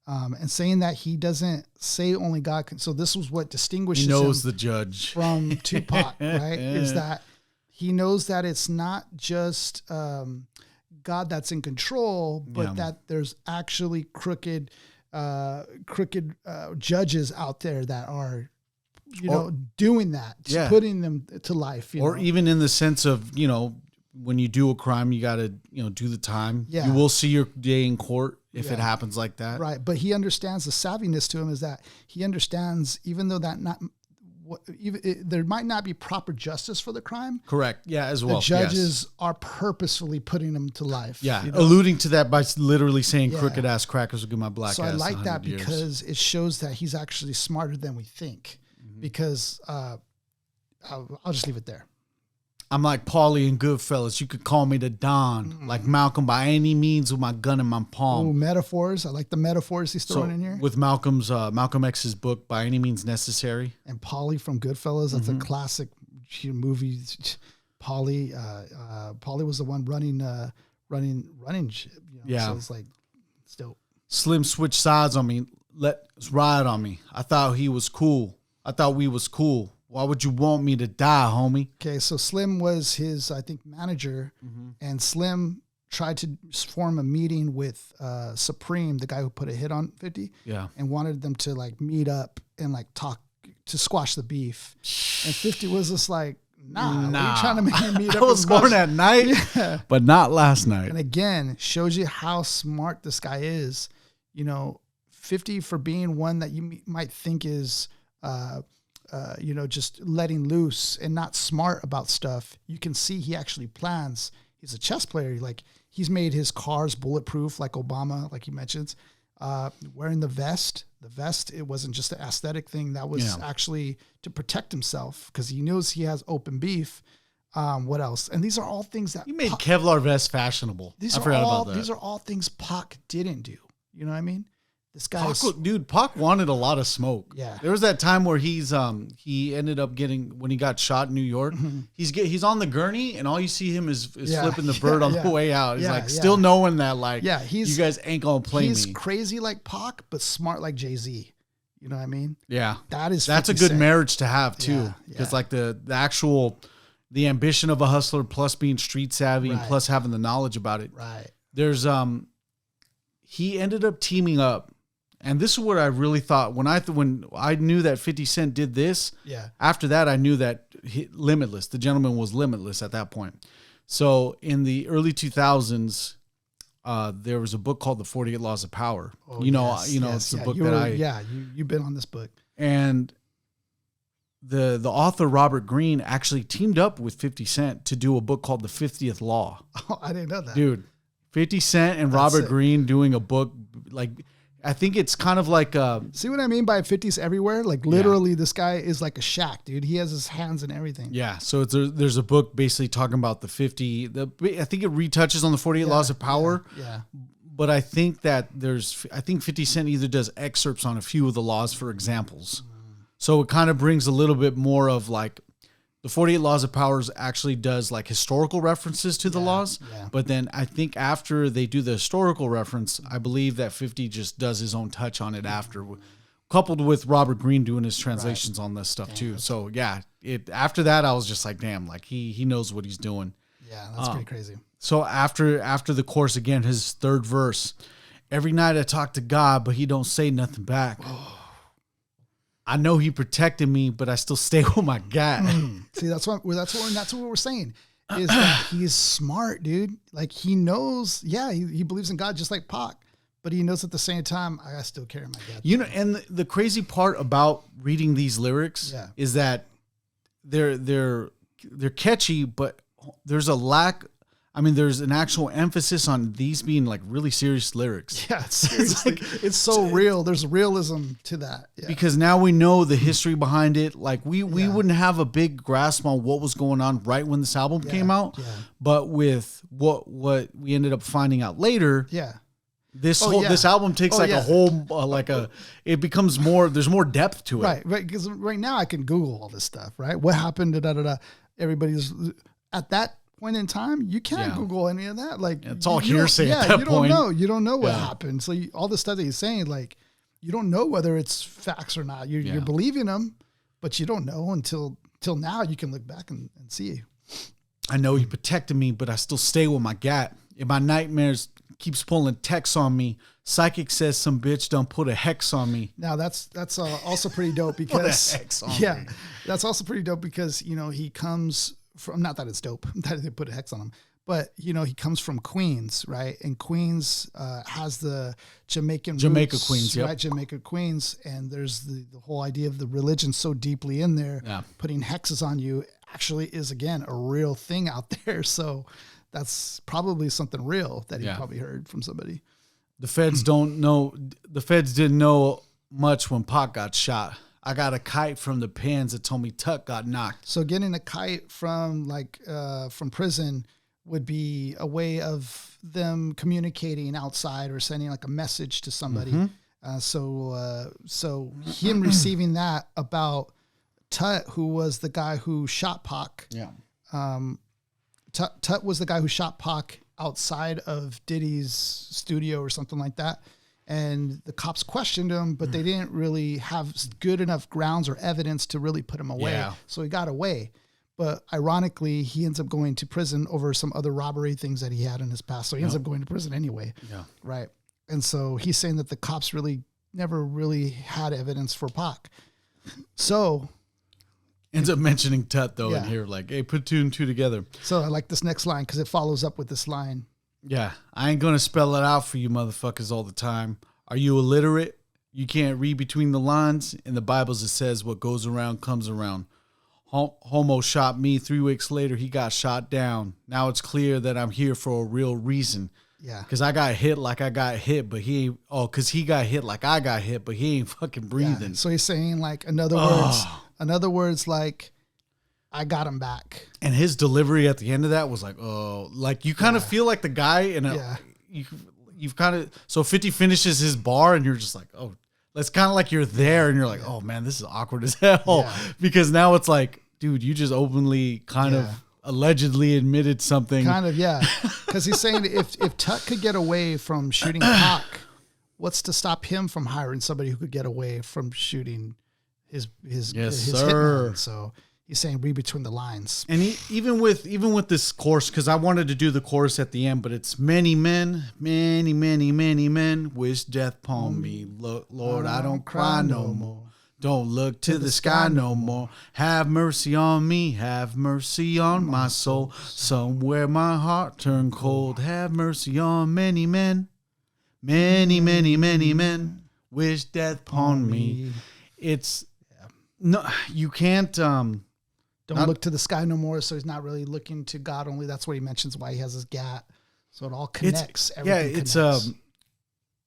And saying that he doesn't say only God can. So this was what distinguishes he knows him the judge from Tupac, right? Is that he knows that it's not just God that's in control, but that there's actually crooked judges out there that are, doing that, putting them to life. Or even in the sense of, when you do a crime, you got to, do the time. Yeah. You will see your day in court if it happens like that. Right. But he understands the savviness to him is that he understands, even though there might not be proper justice for the crime. Correct. Yeah, as well. The judges are purposefully putting them to life. Yeah, alluding to that by literally saying crooked ass crackers will give my black ass. So I like that years. because it shows that he's actually smarter than we think. Because I'll just leave it there. I'm like Paulie in Goodfellas. You could call me the Don, like Malcolm by any means with my gun in my palm. Ooh, metaphors. I like the metaphors he's throwing in here. With Malcolm X's book, By Any Means Necessary. And Paulie from Goodfellas. That's a classic movie. Paulie was the one running shit. Yeah. So it's like, it's dope. Slim switched sides on me. Let's ride on me. I thought he was cool. I thought we was cool. Why would you want me to die, homie? Okay, so Slim was his, I think, manager, and Slim tried to form a meeting with Supreme, the guy who put a hit on 50, and wanted them to meet up and talk to squash the beef. And 50 was just like, nah. You're trying to make me meet up. I was born at night, but not last night. And again, shows you how smart this guy is. 50 for being one that you might think is just letting loose and not smart about stuff. You can see he actually plans. He's a chess player. He's made his cars bulletproof, like Obama, like he mentions. Wearing the vest. The vest, it wasn't just an aesthetic thing. That was actually to protect himself because he knows he has open beef. What else? And these are all things that... You made Kevlar vest fashionable. I forgot about that. These are all things Pac didn't do. You know what I mean? This guy, Pac wanted a lot of smoke. Yeah, there was that time where he ended up getting, when he got shot in New York. He's on the gurney, and all you see him is flipping the bird on the way out. He's still knowing that you guys ain't gonna play me. He's crazy like Pac, but smart like Jay-Z. You know what I mean? Yeah, that's a good marriage to have too, because the actual ambition of a hustler plus being street savvy and plus having the knowledge about it. Right. There's he ended up teaming up. And this is what I really thought when I knew that 50 Cent did this. Yeah. After that, I knew that Limitless, the gentleman was limitless at that point. So in the early 2000s, there was a book called The 48 Laws of Power. Oh, it's a book that you've been on this book. And the author Robert Greene actually teamed up with 50 Cent to do a book called The 50th Law. Oh, I didn't know that. Dude, 50 Cent and Robert Greene doing a book, like, I think it's kind of like see what I mean by 50s everywhere? Like literally this guy is like a Shaq, dude. He has his hands in everything. Yeah, so there's a book basically talking about the 50, I think it retouches on the 48 laws of power. Yeah. But I think that I think 50 Cent either does excerpts on a few of the laws for examples. So it kind of brings a little bit more of like, the 48 Laws of Powers actually does like historical references to the laws. Yeah. But then I think after they do the historical reference, I believe that 50 just does his own touch on it after, coupled with Robert Greene doing his translations on this stuff too. So yeah, after that, I was just like, damn, like he knows what he's doing. Yeah, that's pretty crazy. So after the course, again, his third verse, every night I talk to God, but he don't say nothing back. I know he protected me, but I still stay with my God. See, that's what we're saying is that he's smart, dude. Like he knows, he believes in God just like Pac, but he knows at the same time, I still carry my God. You know, and the crazy part about reading these lyrics is that they're catchy, but there's a lack. I mean, there's an actual emphasis on these being like really serious lyrics. Yeah, seriously. It's so real. There's realism to that. Yeah. Because now we know the history behind it. Like we wouldn't have a big grasp on what was going on right when this album came out. Yeah. But with what we ended up finding out later, this album takes a whole it becomes more. There's more depth to it. Right. Because right now I can Google all this stuff. Right. What happened? Everybody's at that point in time, you can't Google any of that. Like it's all hearsay at that point. You don't know what happened. So all the stuff that he's saying, like you don't know whether it's facts or not. You're believing him, but you don't know until now. You can look back and see. I know he protected me, but I still stay with my gat. In my nightmares, keeps pulling texts on me. Psychic says some bitch don't put a hex on me. Now that's also pretty dope because that's also pretty dope because he comes from, not that it's dope that they put a hex on him, but he comes from Queens, right? And Queens has the Jamaica roots, Queens, right? Jamaica Queens, and there's the whole idea of the religion so deeply in there. Yeah. Putting hexes on you actually is again a real thing out there. So that's probably something real that he probably heard from somebody. The feds don't know. The feds didn't know much when Pac got shot. I got a kite from the pens that told me Tuck got knocked. So getting a kite from from prison would be a way of them communicating outside or sending like a message to somebody. Mm-hmm. So him receiving that about Tut, who was the guy who shot Pac. Yeah. Tut was the guy who shot Pac outside of Diddy's studio or something like that. And the cops questioned him, but they didn't really have good enough grounds or evidence to really put him away. Yeah. So he got away. But ironically, he ends up going to prison over some other robbery things that he had in his past. So he ends up going to prison anyway. Yeah. Right. And so he's saying that the cops really never really had evidence for Pac. So ends up mentioning Tut though in here, like, hey, put two and two together. So I like this next line because it follows up with this line. Yeah, I ain't gonna spell it out for you motherfuckers all the time. Are you illiterate? You can't read between the lines? In the Bibles it says what goes around comes around. Homo shot me. 3 weeks later, he got shot down. Now it's clear that I'm here for a real reason. Yeah. Because I got hit like I got hit, but he ain't. Oh, because he got hit like I got hit, but he ain't fucking breathing. Yeah. So he's saying, like, in other words, like, I got him back. And his delivery at the end of that was like, oh, like you kind of feel like the guy in a, you've kind of, so 50 finishes his bar and you're just like, oh, that's kind of like you're there and you're like, oh man, this is awkward as hell because now it's like, dude, you just openly kind of allegedly admitted something. Kind of, yeah. Because he's saying if Tut could get away from shooting Pac, what's to stop him from hiring somebody who could get away from shooting his hitman? So he's saying read between the lines. And even with this chorus, because I wanted to do the chorus at the end, but it's many men, many, many, many men wish death upon me. Lord, I don't cry no more. Don't look to the sky no more. Have mercy on me. Have mercy on my soul. Somewhere my heart turned cold. Have mercy on many men. Many, many, many men wish death upon me. It's No, you can't. Don't look to the sky no more. So he's not really looking to God only. That's what he mentions why he has his gat. So it all connects. Everything connects.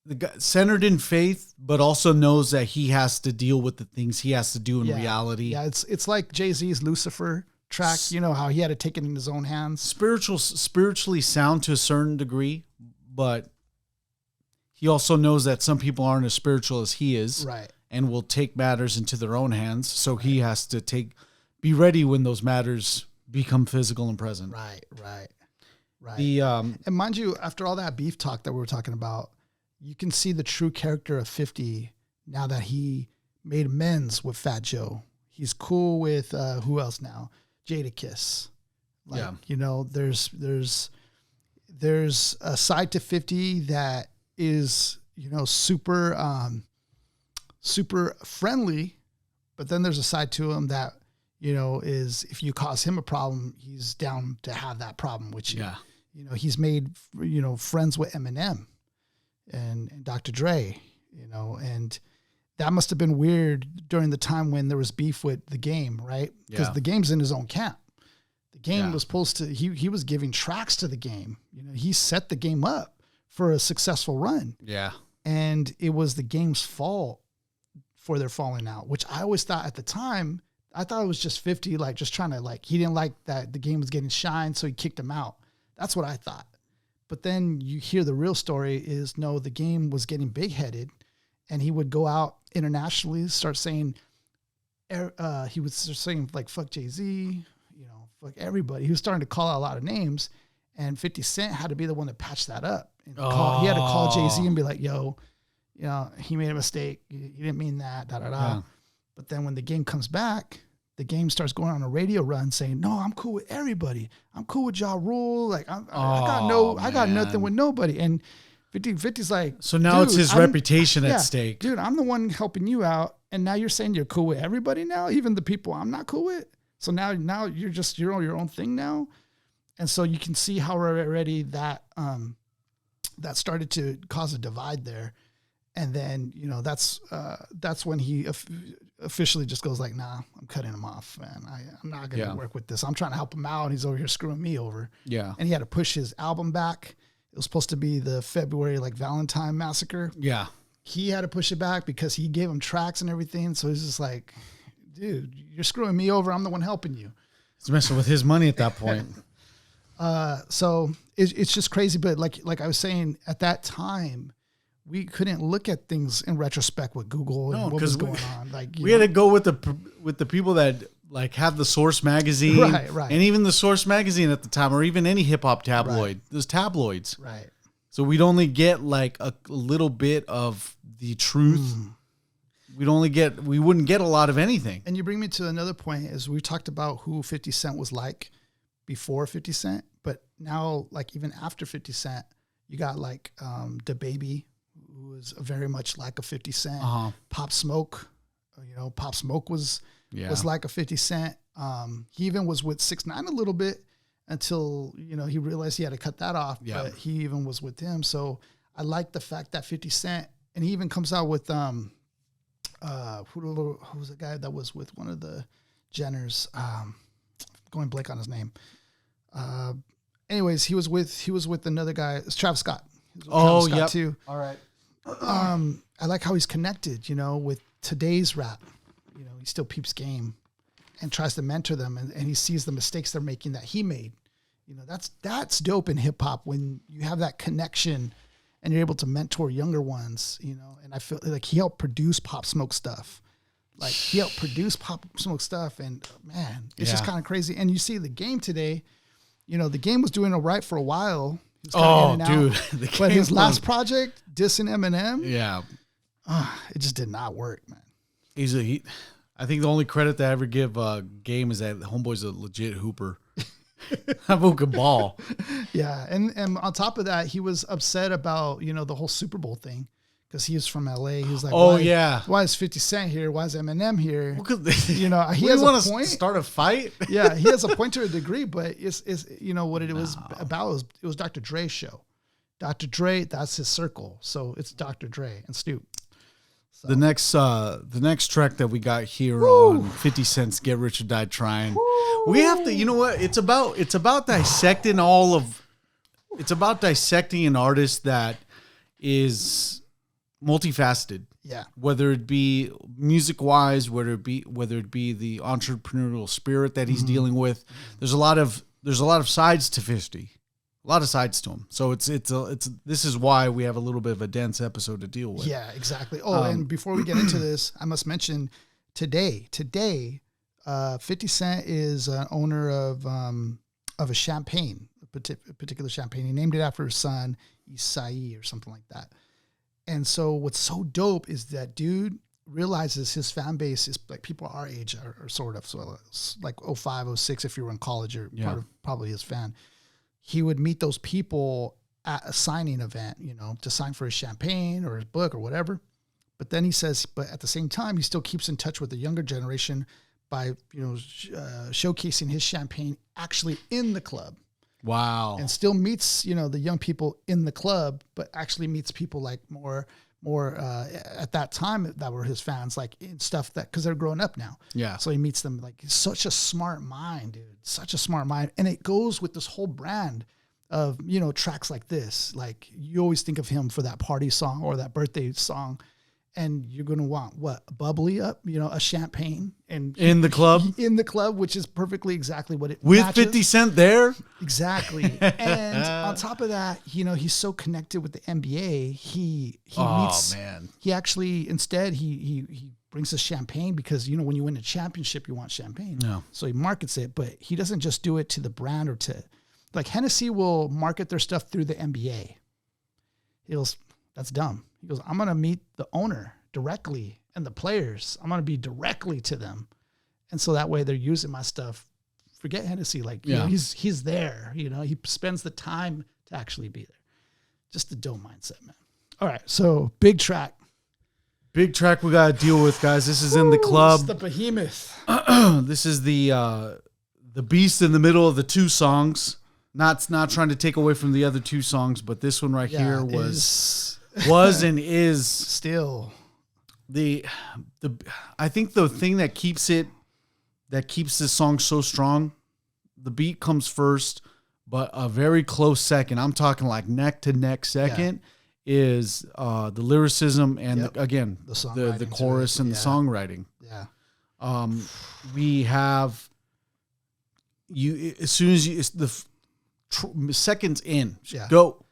The guy centered in faith, but also knows that he has to deal with the things he has to do in reality. Yeah, it's like Jay-Z's Lucifer track. You know how he had to take it in his own hands. Spiritually sound to a certain degree, but he also knows that some people aren't as spiritual as he is, right? And will take matters into their own hands. So he has to be ready when those matters become physical and present. Right. And mind you, after all that beef talk that we were talking about, you can see the true character of 50 now that he made amends with Fat Joe. He's cool with who else now? Jadakiss. You know, there's a side to 50 that is, you know, super friendly, but then there's a side to him that, you know, is if you cause him a problem, he's down to have that problem with you. Yeah. You know, he's made, you know, friends with Eminem and Dr. Dre, you know, and that must have been weird during the time when there was beef with The Game, right? Because The Game's in his own camp. The Game was supposed to, he was giving tracks to The Game. You know, he set The Game up for a successful run. Yeah. And it was The Game's fault for their falling out, which I always thought at the time, I thought it was just 50, like just trying to he didn't like that The Game was getting shine, so he kicked him out. That's what I thought. But then you hear the real story is no, The Game was getting big headed and he would go out internationally, start saying, he would start saying like, fuck Jay-Z, you know, fuck everybody. He was starting to call out a lot of names and 50 Cent had to be the one that patched that up. And he had to call Jay-Z and be like, yo, you know, he made a mistake. He didn't mean that, Yeah. But then when The Game comes back, The Game starts going on a radio run saying, no, I'm cool with everybody. I'm cool with Ja Rule. Like I got nothing with nobody. And 50's like, so now it's his reputation at stake. Dude, I'm the one helping you out. And now you're saying you're cool with everybody now, even the people I'm not cool with. So now you're on your own thing now. And so you can see how already that started to cause a divide there. And then, you know, that's when he officially just goes like, nah, I'm cutting him off, man. I'm not going to work with this. I'm trying to help him out. He's over here screwing me over. Yeah. And he had to push his album back. It was supposed to be the February, Valentine Massacre. Yeah. He had to push it back because he gave him tracks and everything. So he's just like, dude, you're screwing me over. I'm the one helping you. He's messing with his money at that point. So it's just crazy. But like I was saying, at that time, we couldn't look at things in retrospect with Google and what was going on. We had to go with the people that have the Source magazine, right, and even the Source magazine at the time, or even any hip hop tabloid. Right. There's tabloids, right? So we'd only get a little bit of the truth. We wouldn't get a lot of anything. And you bring me to another point is we talked about who 50 Cent was like before 50 Cent, but now even after 50 Cent, you got DaBaby, who was very much like a 50 Cent. Pop Smoke, Pop Smoke was like a 50 Cent. He even was with 6ix9ine a little bit until, he realized he had to cut that off, but he even was with him. So I like the fact that 50 Cent, and he even comes out with, who was the guy that was with one of the Jenners? Going blank on his name. Anyways, he was with another guy. It's Travis Scott. Travis Scott too. All right. I like how he's connected, with today's rap. He still peeps game and tries to mentor them, and he sees the mistakes they're making that he made. That's dope in hip hop when you have that connection and you're able to mentor younger ones, and I feel like he helped produce Pop Smoke stuff. And man, it's just kind of crazy. And you see The Game today, The Game was doing all right for a while. Dude. But his last project, dissing Eminem, it just did not work, man. I think the only credit that I ever give Game is that Homeboy's a legit hooper. That boy can ball. Yeah, and on top of that, he was upset about the whole Super Bowl thing because he was from LA. He was like, why is 50 Cent here? Why is Eminem here? Well, he has a point. Start a fight. Yeah, he has a point to a degree, but it's what it was about. It was Dr. Dre's show. Dr. Dre, that's his circle. So it's Dr. Dre and Snoop. So. The next track that we got here on 50 Cent's Get Rich or Die Tryin'. We have to, you know what? It's about dissecting it's about dissecting an artist that is multifaceted. Yeah. Whether it be music wise, whether it be the entrepreneurial spirit that he's dealing with. There's a lot of sides to 50. A lot of sides to him. So it's this is why we have a little bit of a dense episode to deal with. Yeah, exactly. Oh, and before we get into this, I must mention today, 50 Cent is an owner of a champagne, a particular champagne. He named it after his son, Isai or something like that. And so what's so dope is that dude realizes his fan base is like people our age are sort of, so it's like 05, 06, if you were in college, you're probably his fan. He would meet those people at a signing event, to sign for his champagne or his book or whatever. But then he says, but at the same time, he still keeps in touch with the younger generation by, showcasing his champagne actually in the club. Wow. And still meets, the young people in the club, but actually meets people like more at that time that were his fans, like in stuff that, cause they're growing up now. Yeah. So he meets them, like, he's such a smart mind, dude, such a smart mind. And it goes with this whole brand of, tracks like this. Like you always think of him for that party song or that birthday song. And you're going to want what? Bubbly up, a champagne and in the club, which is perfectly exactly what it with matches. 50 Cent there. Exactly. And on top of that, he's so connected with the NBA. He actually, instead he brings us champagne because, when you win a championship, you want champagne. No. So he markets it, but he doesn't just do it to the brand or to, like Hennessy will market their stuff through the NBA. He goes, that's dumb. He goes, I'm going to meet the owner directly and the players. I'm going to be directly to them. And so that way they're using my stuff. Forget Hennessy. Like, he's there, he spends the time to actually be there. Just the dope mindset, man. All right. So big track we got to deal with, guys. This is in the club. This is the behemoth. This is the beast in the middle of the two songs. Not trying to take away from the other two songs, but this one right here was and is still the I think the thing that keeps this song so strong, the beat comes first, but a very close second. I'm talking like neck to neck second is the lyricism and the chorus and the songwriting. Yeah. We have as soon as it's the seconds in, go,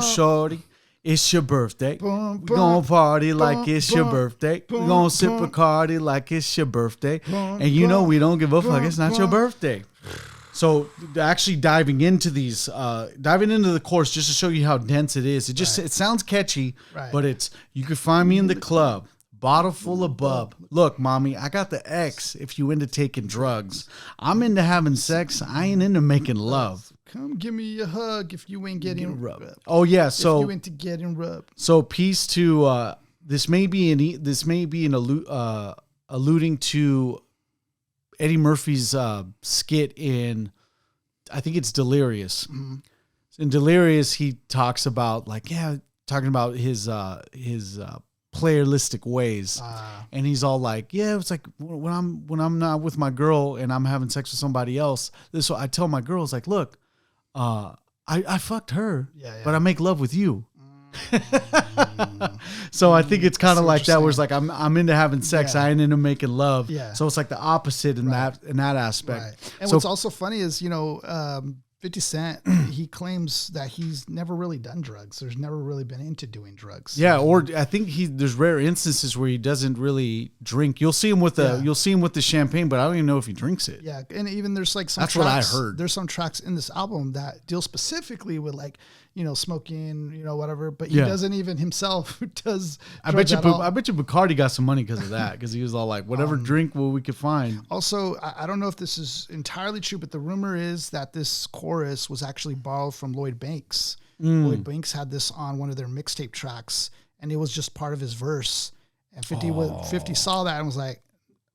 shorty. It's your birthday. We're going to party like it's your birthday. We're going to sip a Bacardi like it's your birthday. And we don't give a fuck. It's not your birthday. So actually diving into the chorus just to show you how dense it is. It sounds catchy, but you can find me in the club. Bottle full of bub. Look, mommy, I got the X if you into taking drugs. I'm into having sex. I ain't into making love. Come give me a hug if you ain't getting rubbed. Oh yeah, so if you into getting rubbed. So piece to this may be alluding to Eddie Murphy's skit in, I think it's Delirious. Mm-hmm. In Delirious, he talks about his playeristic ways, and he's all like, it's like when I'm not with my girl and I'm having sex with somebody else, this I tell my girls, like, look, I fucked her, but I make love with you. So I think it's kind of like that, where it's like I'm into having sex, I ain't into making love. So it's like the opposite in that aspect. And what's also funny is 50 Cent, he claims that he's never really done drugs. There's never really been into doing drugs. Yeah, or I think there's rare instances where he doesn't really drink. You'll see him with the champagne, but I don't even know if he drinks it. Yeah, and even there's like some That's tracks, what I heard. There's some tracks in this album that deal specifically with like, smoking, whatever, but he doesn't even himself does. I bet you Bacardi got some money because of that, because he was all like, whatever drink we could find. Also, I don't know if this is entirely true, but the rumor is that this chorus was actually borrowed from Lloyd Banks. Lloyd Banks had this on one of their mixtape tracks, and it was just part of his verse. And 50 saw that and was like,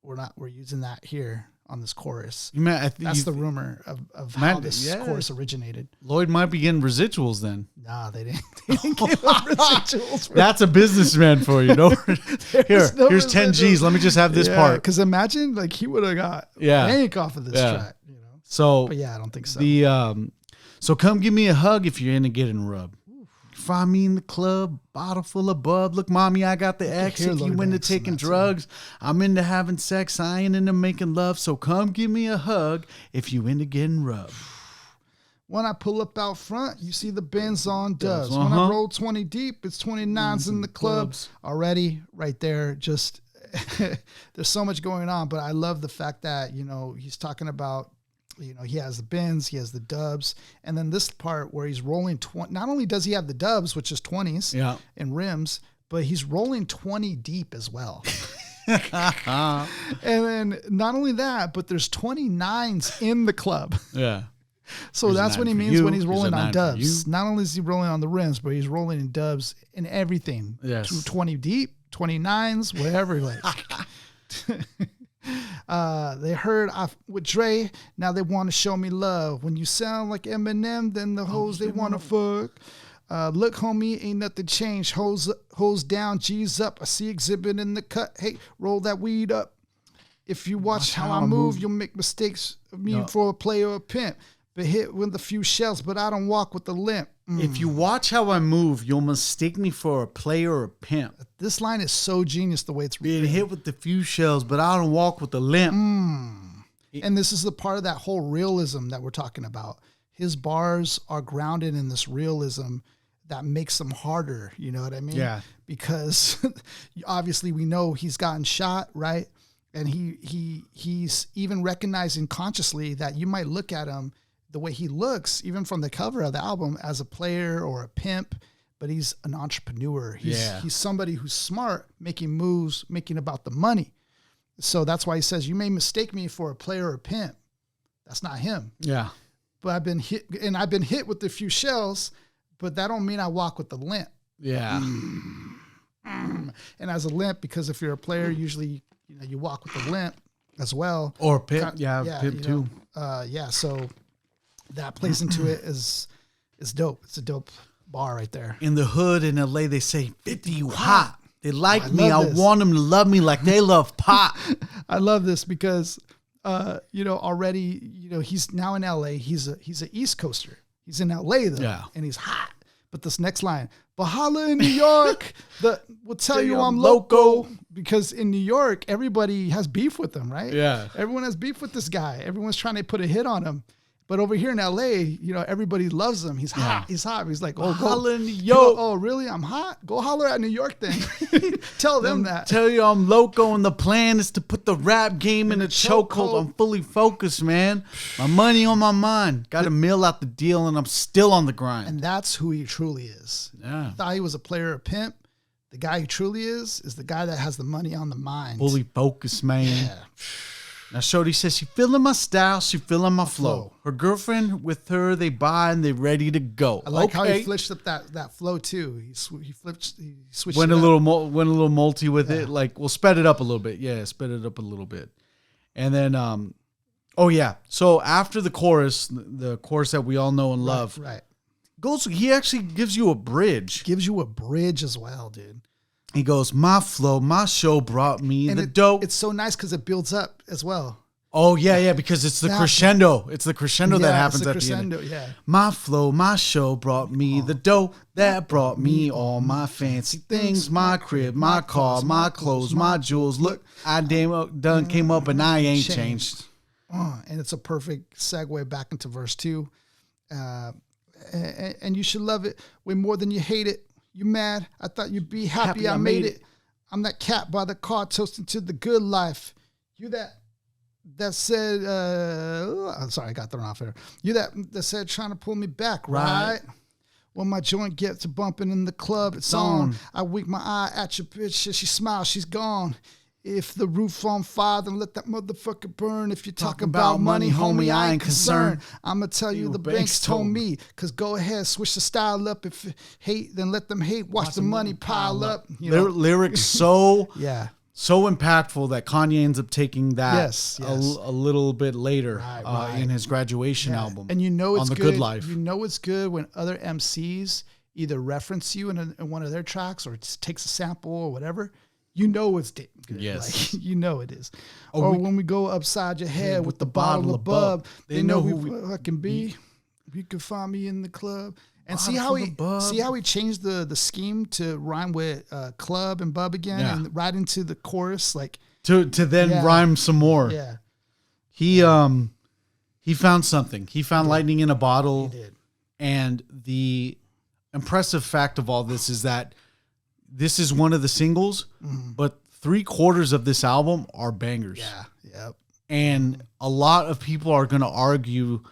we're using that here on this chorus. That's the rumor of how this chorus originated. Lloyd might be getting residuals then. Nah, they didn't give him residuals. That's a businessman for you. No, here's 10 G's. Let me just have this part. Because imagine like he would have got bank off of this track. You know. So, but I don't think so. So come give me a hug if you're into getting rubbed. Find me in the club, bottle full of bub. Look, mommy, I got the X. If you into taking drugs, I'm into having sex. I ain't into making love. So come give me a hug if you into getting rubbed. When I pull up out front, you see the Benz on dubs. When I roll 20 deep, it's 29s in the clubs. Already right there, just there's so much going on. But I love the fact that, you know, he's talking about, you know, he has the Benz, he has the dubs, and then this part where he's rolling 20. Not only does he have the dubs, which is 20s and rims, but he's rolling 20 deep as well. And then not only that, but there's 29s in the club. Yeah. So that's what he means when he's rolling on dubs. Not only is he rolling on the rims, but he's rolling in dubs and everything. Yes. 20 deep, 29s, whatever. Like. They heard with Dre, now they want to show me love. When you sound like Eminem, then the hoes they want to fuck. Look, homie, ain't nothing changed. Hoes down, G's up. I see exhibit in the cut. Hey, roll that weed up. If you watch how I move, you'll make mistakes of me for a player or a pimp. But hit with a few shells, but I don't walk with a limp. If you watch how I move, you'll mistake me for a player or a pimp. This line is so genius the way it's written. Being hit with a few shells, but I don't walk with a limp. And this is the part of that whole realism that we're talking about. His bars are grounded in this realism that makes them harder. You know what I mean? Yeah. Because obviously we know he's gotten shot, right? And he's even recognizing consciously that you might look at him the way he looks, even from the cover of the album, as a player or a pimp, but he's an entrepreneur. He's somebody who's smart, making moves, making about the money. So that's why he says, you may mistake me for a player or a pimp. That's not him. Yeah. But I've been hit with a few shells, but that don't mean I walk with the limp. Yeah. And as a limp, because if you're a player, usually, you know, you walk with a limp as well. Or a pimp. Pimp too. So that plays into it is dope. It's a dope bar right there. In the hood in LA, they say 50 you hot. They like me. I want them to love me like they love pop. I love this because, you know, already, you know, he's now in LA. He's an East Coaster. He's in LA though, and he's hot. But this next line, but holla in New York, will tell you I'm loco. Because in New York, everybody has beef with him, right? Yeah. Everyone has beef with this guy. Everyone's trying to put a hit on him. But over here in LA, you know, everybody loves him. He's hot. He's hot. He's like, oh, really? I'm hot? Go holler at New York then. Tell them that. Tell you I'm loco, and the plan is to put the rap game in a chokehold. I'm fully focused, man. My money on my mind. Got to mill out the deal, and I'm still on the grind. And that's who he truly is. Yeah. Thought he was a player or pimp. The guy he truly is the guy that has the money on the mind. Fully focused, man. Yeah. Now, Shorty says she feeling my style, she feeling my flow. Her girlfriend with her, they buy and they ready to go. I like how he flipped up that flow too. He switched. Went a little multi with it. Like, we'll sped it up a little bit. Yeah, sped it up a little bit. And then, so after the chorus that we all know and love, right? He actually gives you a bridge. Gives you a bridge as well, dude. He goes, my flow, my show brought me the dope. It's so nice because it builds up as well. Oh, yeah, because it's the crescendo. It's the crescendo that happens at the end. Yeah. My flow, my show brought me the dough that brought me all my fancy things, my crib, my car, my clothes, my jewels. Look, I done came up and I ain't changed. And it's a perfect segue back into verse 2. And you should love it way more than you hate it. You mad? I thought you'd be happy I made it. I'm that cat by the car toasting to the good life. You that said, I'm sorry, I got thrown off here. You that said trying to pull me back, right? When my joint gets to bumping in the club, it's on. I wink my eye at your bitch. She smiles, she's gone. If the roof on fire, then let that motherfucker burn. If you're talking about money, homie, I ain't concerned. I'ma tell you the banks told me. Cause go ahead, switch the style up. If hate, then let them hate. Watch the money pile up. Lyrics so so impactful that Kanye ends up taking that Yes. a little bit later Right. in his graduation album. And you know it's on the good. Good Life. You know it's good when other MCs either reference you in one of their tracks or takes a sample or whatever. You know it's good. Yes. Like, you know it is. When we go upside your head with the bottle of bub, they know who we fucking be. You can find me in the club. And see how he changed the scheme to rhyme with club and bub again, and right into the chorus, like to then rhyme some more. Yeah, he found something. He found lightning in a bottle. He did. And the impressive fact of all this is that this is one of the singles, but 3/4 of this album are bangers. Yeah, yep. And a lot of people are going to argue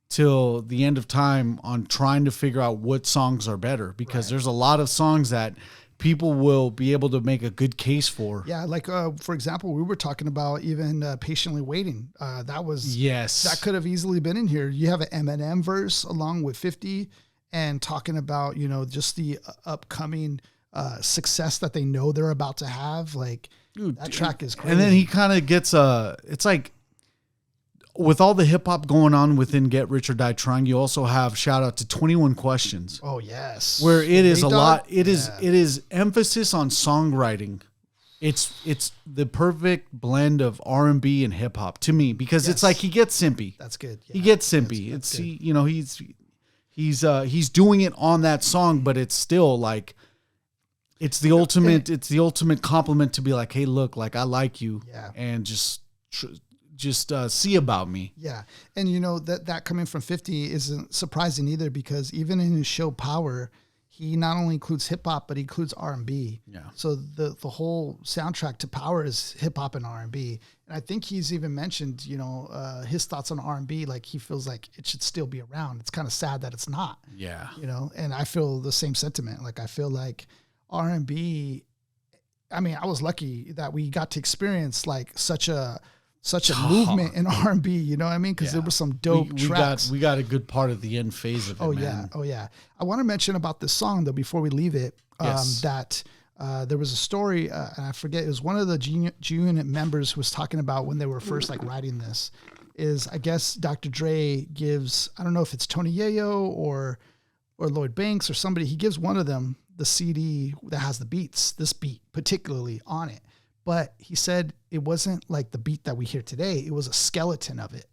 till the end of time on trying to figure out what songs are better, because there's a lot of songs that people will be able to make a good case for. Yeah, like for example, we were talking about even Patiently Waiting. That could have easily been in here. You have an Eminem verse along with 50 and talking about, just the upcoming success that they know they're about to have. Like, dude, that track is crazy. And then he kind of gets it's like, with all the hip hop going on within Get Rich or Die Trying, you also have shout out to 21 Questions. Oh yes, where it is a lot. It is emphasis on songwriting. It's the perfect blend of R&B and hip hop to me, because it's like he gets simpy. That's good. Yeah. He gets simpy. He's doing it on that song, but it's still like it's the ultimate. It's the ultimate compliment to be like, hey, look, like I like you, and just see about me. Yeah. And that coming from 50 isn't surprising either, because even in his show Power, he not only includes hip hop, but he includes R&B. Yeah. So the whole soundtrack to Power is hip hop and R&B. And I think he's even mentioned, his thoughts on R&B. Like, he feels like it should still be around. It's kind of sad that it's not. Yeah. And I feel the same sentiment. Like, I feel like R&B, I mean, I was lucky that we got to experience like such a movement in R&B, you know what I mean? Because there were some dope tracks. We got a good part of the end phase of it, man. Oh, yeah. I want to mention about this song, though, before we leave it, that there was a story, and I forget, it was one of the G Unit members who was talking about when they were first like writing this, is I guess Dr. Dre gives, I don't know if it's Tony Yayo or Lloyd Banks or somebody, he gives one of them the CD that has the beats, this beat particularly on it. But he said it wasn't like the beat that we hear today. It was a skeleton of it.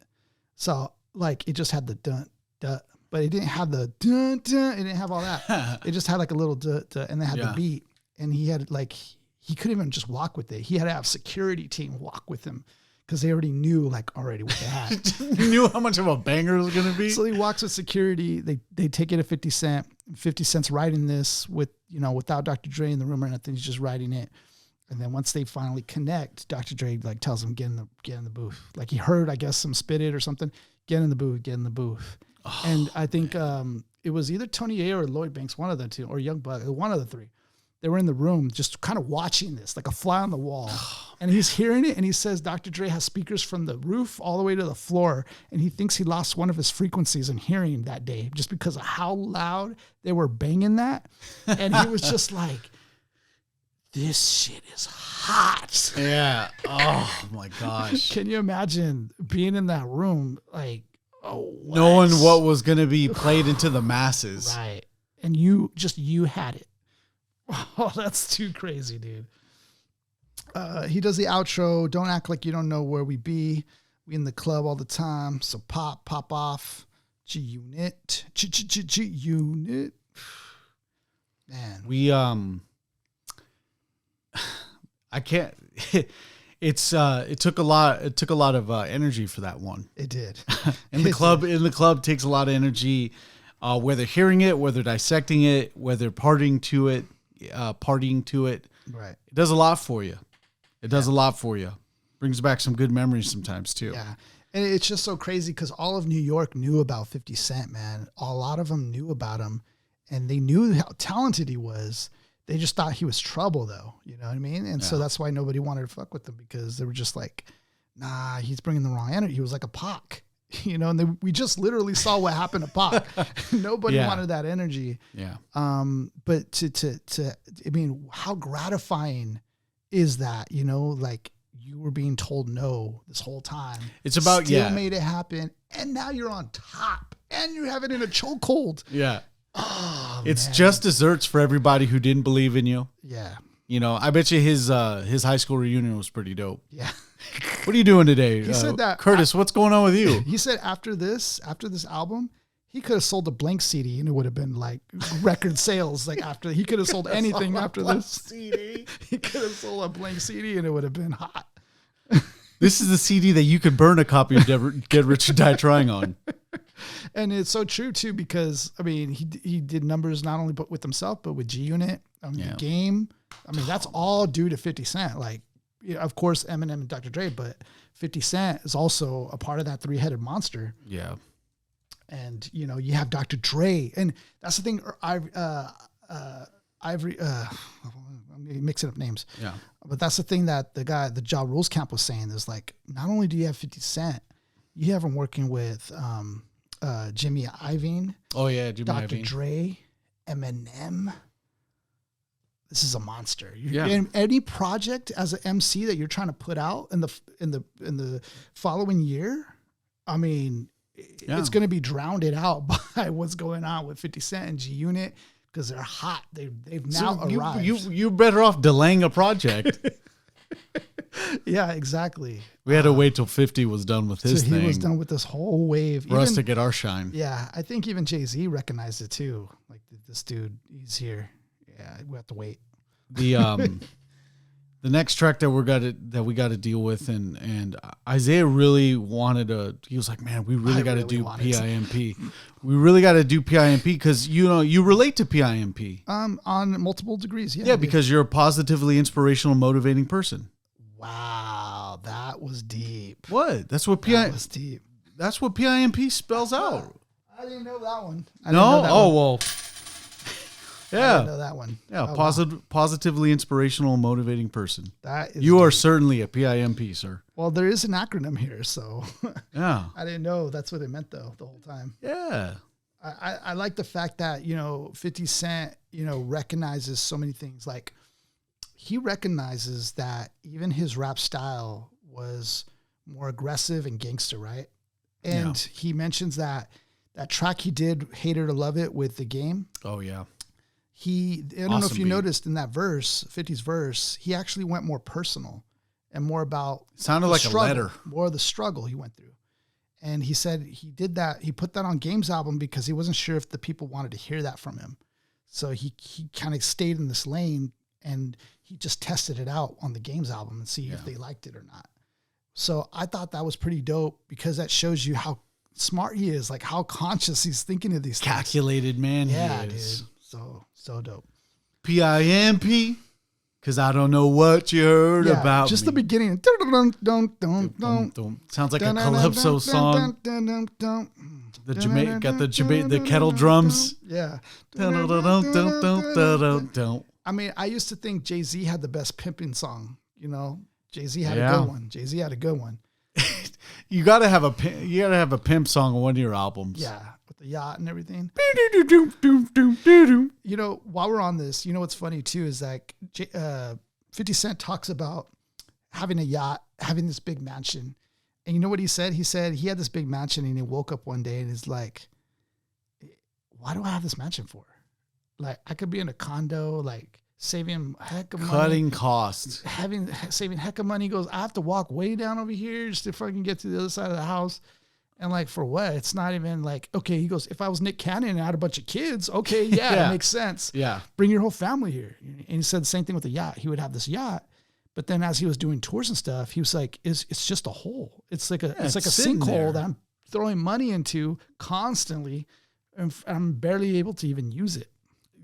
So like it just had the dun, dun, but it didn't have the dun, dun. It didn't have all that. It just had like a little dun, dun, and they had the beat. And he had like, he couldn't even just walk with it. He had to have security team walk with him because they already knew like already what they had. He knew how much of a banger it was going to be. So he walks with security. They take it to 50 Cent. 50 Cent's writing this with, without Dr. Dre in the room or nothing. He's just writing it. And then once they finally connect, Dr. Dre like tells him, get in the booth. Like he heard, I guess, some spit it or something. Get in the booth. Oh, and I think it was either Tony Yayo or Lloyd Banks, one of the two, or Young Buck, one of the three. They were in the room just kind of watching this, like a fly on the wall. And he's hearing it, and he says Dr. Dre has speakers from the roof all the way to the floor, and he thinks he lost one of his frequencies in hearing that day just because of how loud they were banging that. And he was just like, this shit is hot. Yeah. Oh, my gosh. Can you imagine being in that room, like, knowing what was going to be played into the masses. Right. And you had it. Oh, that's too crazy, dude. He does the outro. Don't act like you don't know where we be. We in the club all the time. So pop off. G-Unit. G-Unit. Man. We, I can't, it took a lot of energy for that one. It did. In the club takes a lot of energy, whether hearing it, whether dissecting it, whether partying to it. Right. It does a lot for you. Brings back some good memories sometimes too. Yeah. And it's just so crazy because all of New York knew about 50 Cent, man. A lot of them knew about him and they knew how talented he was. They just thought he was trouble though. You know what I mean? And so that's why nobody wanted to fuck with him because they were just like, nah, he's bringing the wrong energy. He was like a Pac. And we just literally saw what happened to Pac. Nobody wanted that energy. Yeah. But I mean, how gratifying is that, you know, like you were being told no this whole time. It's about, Still made it happen. And now you're on top and you have it in a chokehold. Yeah. Oh, it's man. just desserts for everybody who didn't believe in you. Yeah. You know, I bet you his high school reunion was pretty dope. Yeah. What are you doing today? He said that. Curtis, what's going on with you? He said after this album, he could have sold a blank CD and it would have been like record sales. Like after he could have sold anything after this CD. He could have sold a blank CD and it would have been hot. This is the CD that you could burn a copy of Get Rich or Die Trying on. And it's so true too, because I mean, he did numbers not only with himself, but with G Unit, the game. I mean, that's all due to 50 Cent. Like, you know, of course, Eminem and Dr. Dre, but 50 Cent is also a part of that three-headed monster. Yeah. And, you know, you have Dr. Dre. And that's the thing. I'm mixing up names. Yeah. But that's the thing that the Ja Rules camp was saying is like, not only do you have 50 Cent, you have him working with Jimmy Iovine. Oh, yeah. Jimmy Dr. Iovine. Dre, Eminem. This is a monster. Yeah. In any project as an MC that you're trying to put out in the following year, I mean, it's going to be drowned out by what's going on with 50 Cent and G Unit because they're hot. They've now arrived. You're better off delaying a project. Yeah, exactly. We had to wait till 50 was done with his thing. He was done with this whole wave. For us to get our shine. Yeah, I think even Jay-Z recognized it too. Like, this dude, he's here. Yeah, we have to wait. The next track that we got to deal with, and Isaiah really wanted to. He was like, "Man, we really got to do PIMP. We really got to do PIMP because you relate to PIMP. On multiple degrees. Yeah. Yeah, because you're a positively inspirational, motivating person. Wow, that was deep. What? That's what was deep. That's what PIMP spells out. I didn't know that one. Well. Yeah. I didn't know that one. Yeah, positively inspirational, motivating person. That is you are certainly a PIMP, sir. Well, there is an acronym here, so yeah. I didn't know that's what it meant though the whole time. Yeah. I like the fact that, 50 Cent, recognizes so many things. Like, he recognizes that even his rap style was more aggressive and gangster, right? And he mentions that track he did, Hate It or Love It, with The Game. Oh, yeah. I don't know if you noticed in that verse, 50's verse, he actually went more personal and more about sounded like struggle, a letter, more of the struggle he went through. And he said he did that. He put that on Game's album because he wasn't sure if the people wanted to hear that from him. So he kind of stayed in this lane and he just tested it out on the Game's album and see if they liked it or not. So I thought that was pretty dope because that shows you how smart he is, like how conscious he's thinking of these things. Calculated man. Yeah, he is. Dude. So dope. PIMP, because I don't know what you heard about just me. The beginning. Sounds like a calypso song. The kettle drums. Yeah. I mean, I used to think Jay-Z had the best pimping song. Jay-Z had a good one. You gotta have a pimp song on one of your albums. Yeah. The yacht and everything. While we're on this, what's funny too is like 50 Cent talks about having a yacht, having this big mansion. And you know what he said? He said he had this big mansion and he woke up one day and he's like, why do I have this mansion for? Like, I could be in a condo, like saving heck of money. Cutting costs. Saving heck of money. He goes, I have to walk way down over here just to fucking get to the other side of the house. And like, for what? It's not even like, okay, he goes, if I was Nick Cannon and I had a bunch of kids, okay, that makes sense. Yeah. Bring your whole family here. And he said the same thing with the yacht. He would have this yacht, but then as he was doing tours and stuff, he was like, it's just a hole. It's like a sinkhole that I'm throwing money into constantly, and I'm barely able to even use it.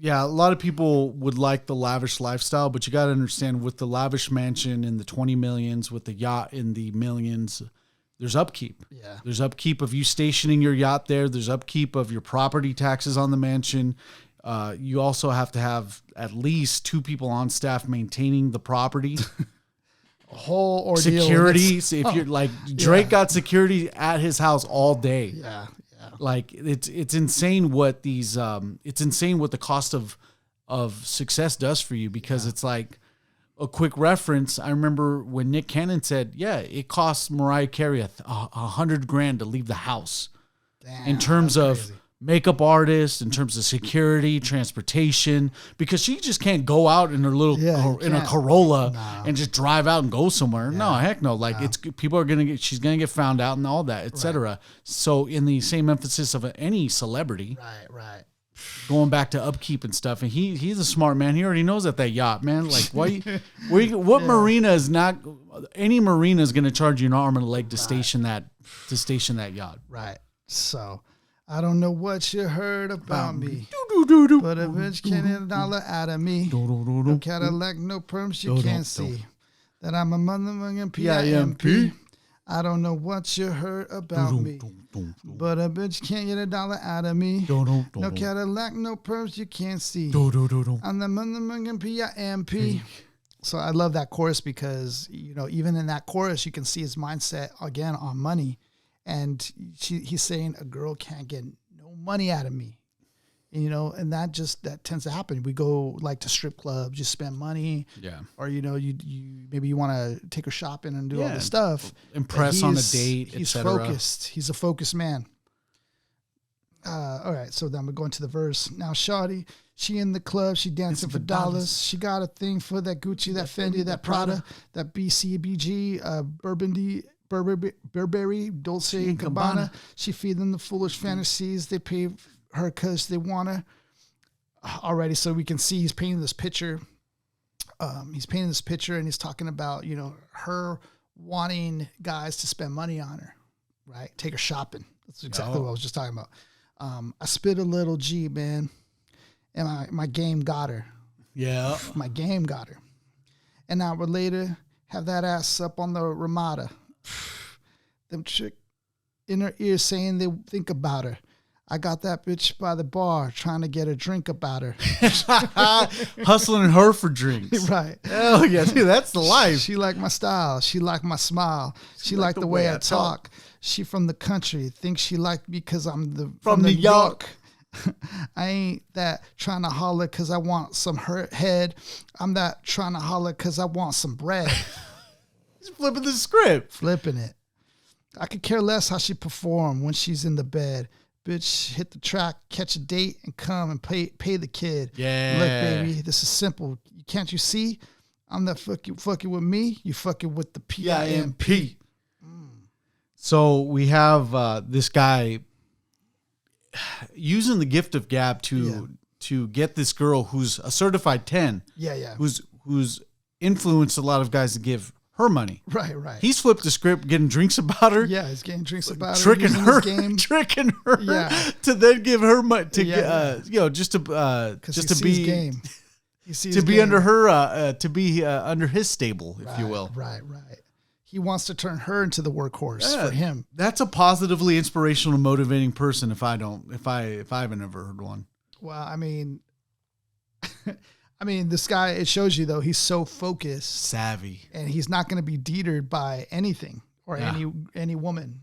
Yeah, a lot of people would like the lavish lifestyle, but you got to understand, with the lavish mansion in the 20 millions, with the yacht in the millions, there's upkeep. Yeah. There's upkeep of you stationing your yacht there. There's upkeep of your property taxes on the mansion. You also have to have at least 2 people on staff maintaining the property. A whole ordeal. Security. So if you're like, Drake got security at his house all day. Yeah. Like, it's insane what it's insane what the cost of success does for you, because it's like, a quick reference, I remember when Nick Cannon said, yeah, it costs Mariah Carey $100,000 to leave the house. Damn, in terms of crazy. makeup artists, in terms of security, transportation, because she just can't go out in her little in a Corolla and just drive out and go somewhere. No, heck no. Like she's gonna get found out and all that, etc. Right. So in the same emphasis of any celebrity, right. Going back to upkeep and stuff, and he's a smart man. He already knows that yacht, man. Like what marina is not any marina is gonna charge you an arm and a leg to station that yacht, right? So. I don't know what you heard about me, but a bitch can't get $1 out of me. No Cadillac, no perms, you can't see that I'm a motherfucking PIMP. I don't know what you heard about me, but a bitch can't get $1 out of me. No Cadillac, no perms, you can't see. I'm the motherfucking PIMP. So I love that chorus because, even in that chorus, you can see his mindset again on money. And he's saying a girl can't get no money out of me, and that tends to happen. We go like to strip clubs, you spend money, or you maybe you want to take her shopping and do all this stuff, impress on a date, he's focused. He's a focused man. All right, so then we're going to the verse now. Shawty, she in the club, she dancing for dollars. She got a thing for that Gucci, that Fendi, that Prada, that BCBG, Burberry, Dolce & Gabbana. She feed them the foolish fantasies. They pay her because they want her. Alrighty, so we can see he's painting this picture. And he's talking about, her wanting guys to spend money on her, right? Take her shopping. That's exactly what I was just talking about. I spit a little G, man, and my game got her. Yeah. My game got her. An hour later, have that ass up on the Ramada. Them chick in her ear saying they think about her. I got that bitch by the bar trying to get a drink about her. Hustling her for drinks. Right. Oh, yeah, dude, that's the life. She like my style. She like my smile. She like the way I talk. She from the country. Thinks she like me because I'm from New York. I ain't that trying to holler because I want some head. I'm that trying to holler because I want some bread. He's flipping the script. Flipping it. I could care less how she perform when she's in the bed. Bitch, hit the track, catch a date, and come and pay the kid. Yeah. Look, baby, this is simple. Can't you see? I'm not fucking with me. You fucking with the PIMP. So we have this guy using the gift of gab to get this girl who's a certified 10. Yeah. Who's influenced a lot of guys to give her money. Right. He's flipped the script, getting drinks about her. Yeah, he's getting drinks about her. Tricking her to then give her money to just to be game. To be under her under his stable, if you will. Right. He wants to turn her into the workhorse for him. That's a positively inspirational, motivating person. If I haven't ever heard one. Well, I mean, this guy, it shows you, though, he's so focused. Savvy. And he's not going to be deterred by anything or any woman,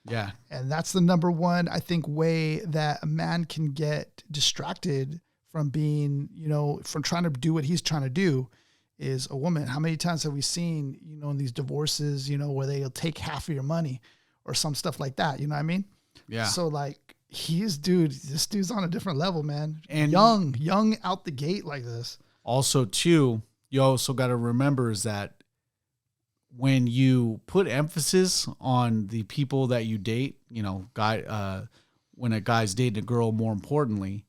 Yeah. And that's the number one, I think, way that a man can get distracted from being, from trying to do what he's trying to do is a woman. How many times have we seen, in these divorces, where they'll take half of your money or some stuff like that, you know what I mean? Yeah. So, like, this dude's on a different level, man. And young out the gate like this. Also, too, you also got to remember is that when you put emphasis on the people that you date, when a guy's dating a girl, more importantly,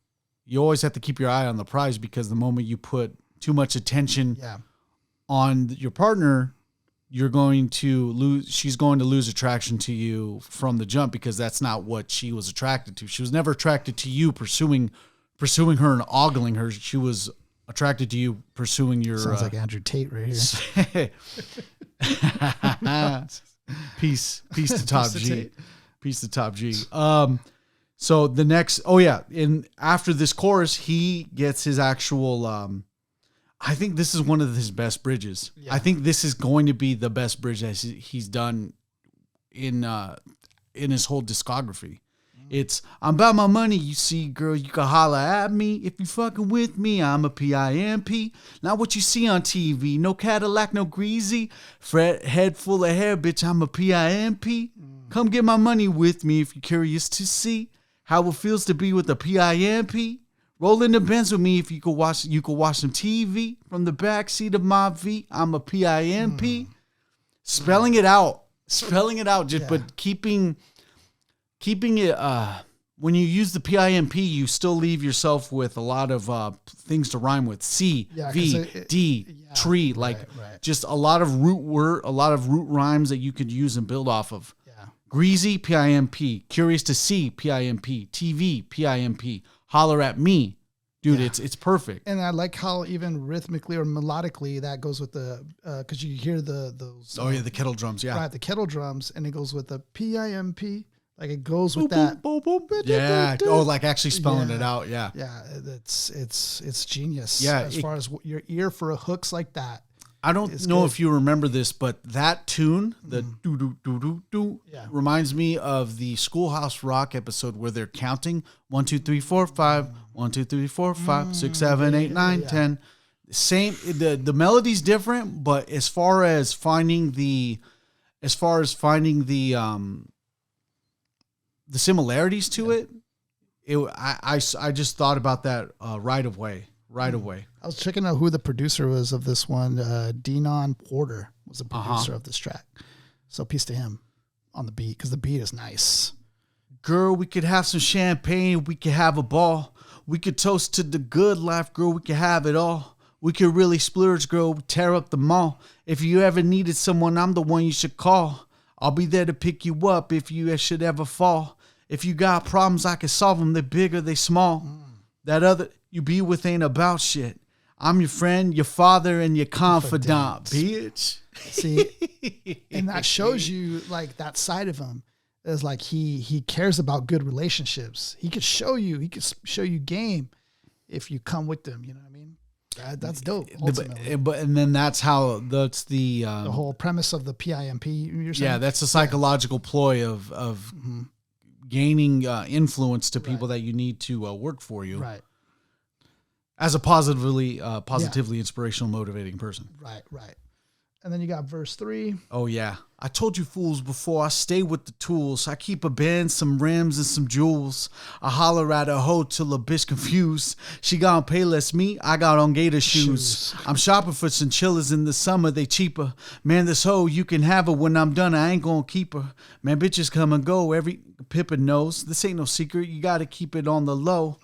you always have to keep your eye on the prize, because the moment you put too much attention on your partner, you're going to lose. She's going to lose attraction to you from the jump, because that's not what she was attracted to. She was never attracted to you pursuing her and ogling her. She was attracted to you pursuing your. Sounds like Andrew Tate right here. Peace to Top G. Peace to Top G. So the next, and after this chorus, he gets his actual. I think this is one of his best bridges. Yeah. I think this is going to be the best bridge that he's done in his whole discography. It's, I'm about my money, you see, girl, you can holler at me. If you fucking with me, I'm a PIMP. Not what you see on TV, no Cadillac, no greasy. Head full of hair, bitch, I'm a PIMP. Come get my money with me if you're curious to see how it feels to be with a PIMP. Roll in the Benz with me if you could watch some TV from the backseat of my V. I'm a PIMP. Spelling it out, just but keeping it. When you use the PIMP, you still leave yourself with a lot of things to rhyme with. C, V, D, tree, like just a lot of root rhymes that you could use and build off of. Yeah. Greasy, PIMP. Curious to see, PIMP. TV, PIMP. Holler at me. Dude, it's perfect. And I like how even rhythmically or melodically that goes with the, because you hear those. The kettle drums, yeah. Right, the kettle drums, and it goes with the PIMP. Like it goes with that. Yeah. Oh, like actually spelling it out. Yeah. Yeah. It's genius. Yeah. As far as your ear for hooks like that. I don't know if you remember this, but that tune, the do do do do do, reminds me of the Schoolhouse Rock episode where they're counting 1, 2, 3, 4, 5, 1, 2, 3, 4, 5, 6, 7, 8, 9, 10. Same. The melody's different, but as far as finding the similarities to it, I just thought about that right away. I was checking out who the producer was of this one. Denon Porter was the producer of this track. So peace to him on the beat, because the beat is nice. Girl, we could have some champagne. We could have a ball. We could toast to the good life, girl. We could have it all. We could really splurge, girl. Tear up the mall. If you ever needed someone, I'm the one you should call. I'll be there to pick you up if you should ever fall. If you got problems, I can solve them. They're big or they small. That other you be with ain't about shit. I'm your friend, your father, and your confidant, bitch. See, and that shows you like that side of him is like he cares about good relationships. He could show you game if you come with them. You know what I mean? That's dope. And then that's the whole premise of the PIMP. You're saying? Yeah, that's a psychological ploy of gaining influence to people that you need to work for you. Right. As a positively inspirational, motivating person. Right. And then you got verse 3. Oh, yeah. I told you fools before, I stay with the tools. I keep a band, some rims, and some jewels. I holler at a hoe till a bitch confused. She got on Payless me, I got on Gator shoes. I'm shopping for chinchillas in the summer, they cheaper. Man, this hoe, you can have her when I'm done, I ain't gonna keep her. Man, bitches come and go, every Pippin knows. This ain't no secret, you gotta keep it on the low.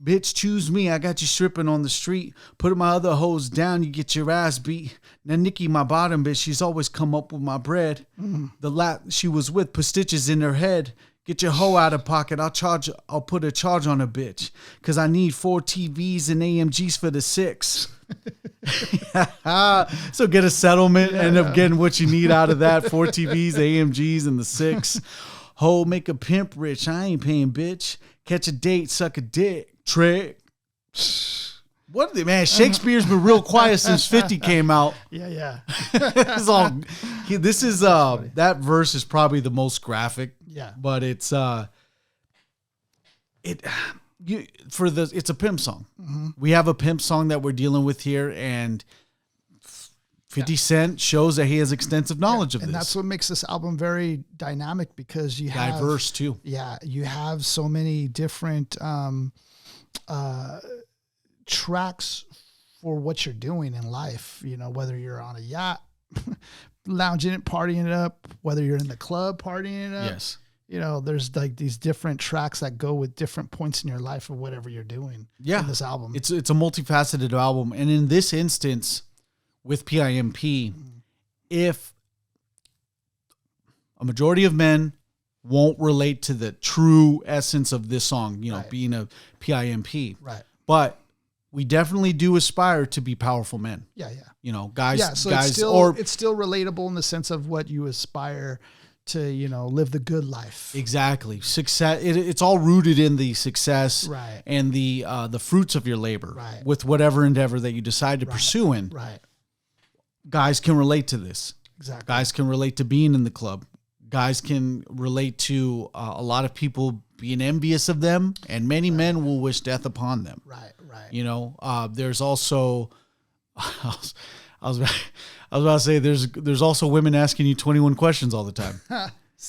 Bitch, choose me. I got you stripping on the street. Put my other hoes down, you get your ass beat. Now Nikki, my bottom bitch, she's always come up with my bread. The lap she was with put stitches in her head. Get your hoe out of pocket. I'll put a charge on a bitch. Cause I need 4 TVs and AMGs for the 6. So get a settlement, end up getting what you need out of that. 4 TVs, AMGs, and the 6. Hoe, make a pimp rich. I ain't paying, bitch. Catch a date, suck a dick. Trick. What man? Shakespeare's been real quiet since 50 came out. Yeah. It's all. This is that verse is probably the most graphic. Yeah. But it's it's a pimp song. Mm-hmm. We have a pimp song that we're dealing with here, and 50 Cent shows that he has extensive knowledge of this. And that's what makes this album very dynamic, because you have diverse too. Yeah, you have so many different tracks for what you're doing in life. You know, whether you're on a yacht, lounging it, partying it up, whether you're in the club partying it up. Yes. You know, there's like these different tracks that go with different points in your life or whatever you're doing. Yeah. In this album. It's a multifaceted album. And in this instance, with PIMP, if a majority of men won't relate to the true essence of this song, you know, being a PIMP. Right. But we definitely do aspire to be powerful men. Yeah. You know, guys, so guys, it's still relatable in the sense of what you aspire to, you know, live the good life. Exactly. Success. It's all rooted in the success and the fruits of your labor with whatever endeavor that you decide to pursue in. Right. Guys can relate to this. Exactly. Guys can relate to being in the club. Guys can relate to a lot of people being envious of them, and many men will wish death upon them. Right. You know, there's also, I was about to say, there's also women asking you 21 questions all the time.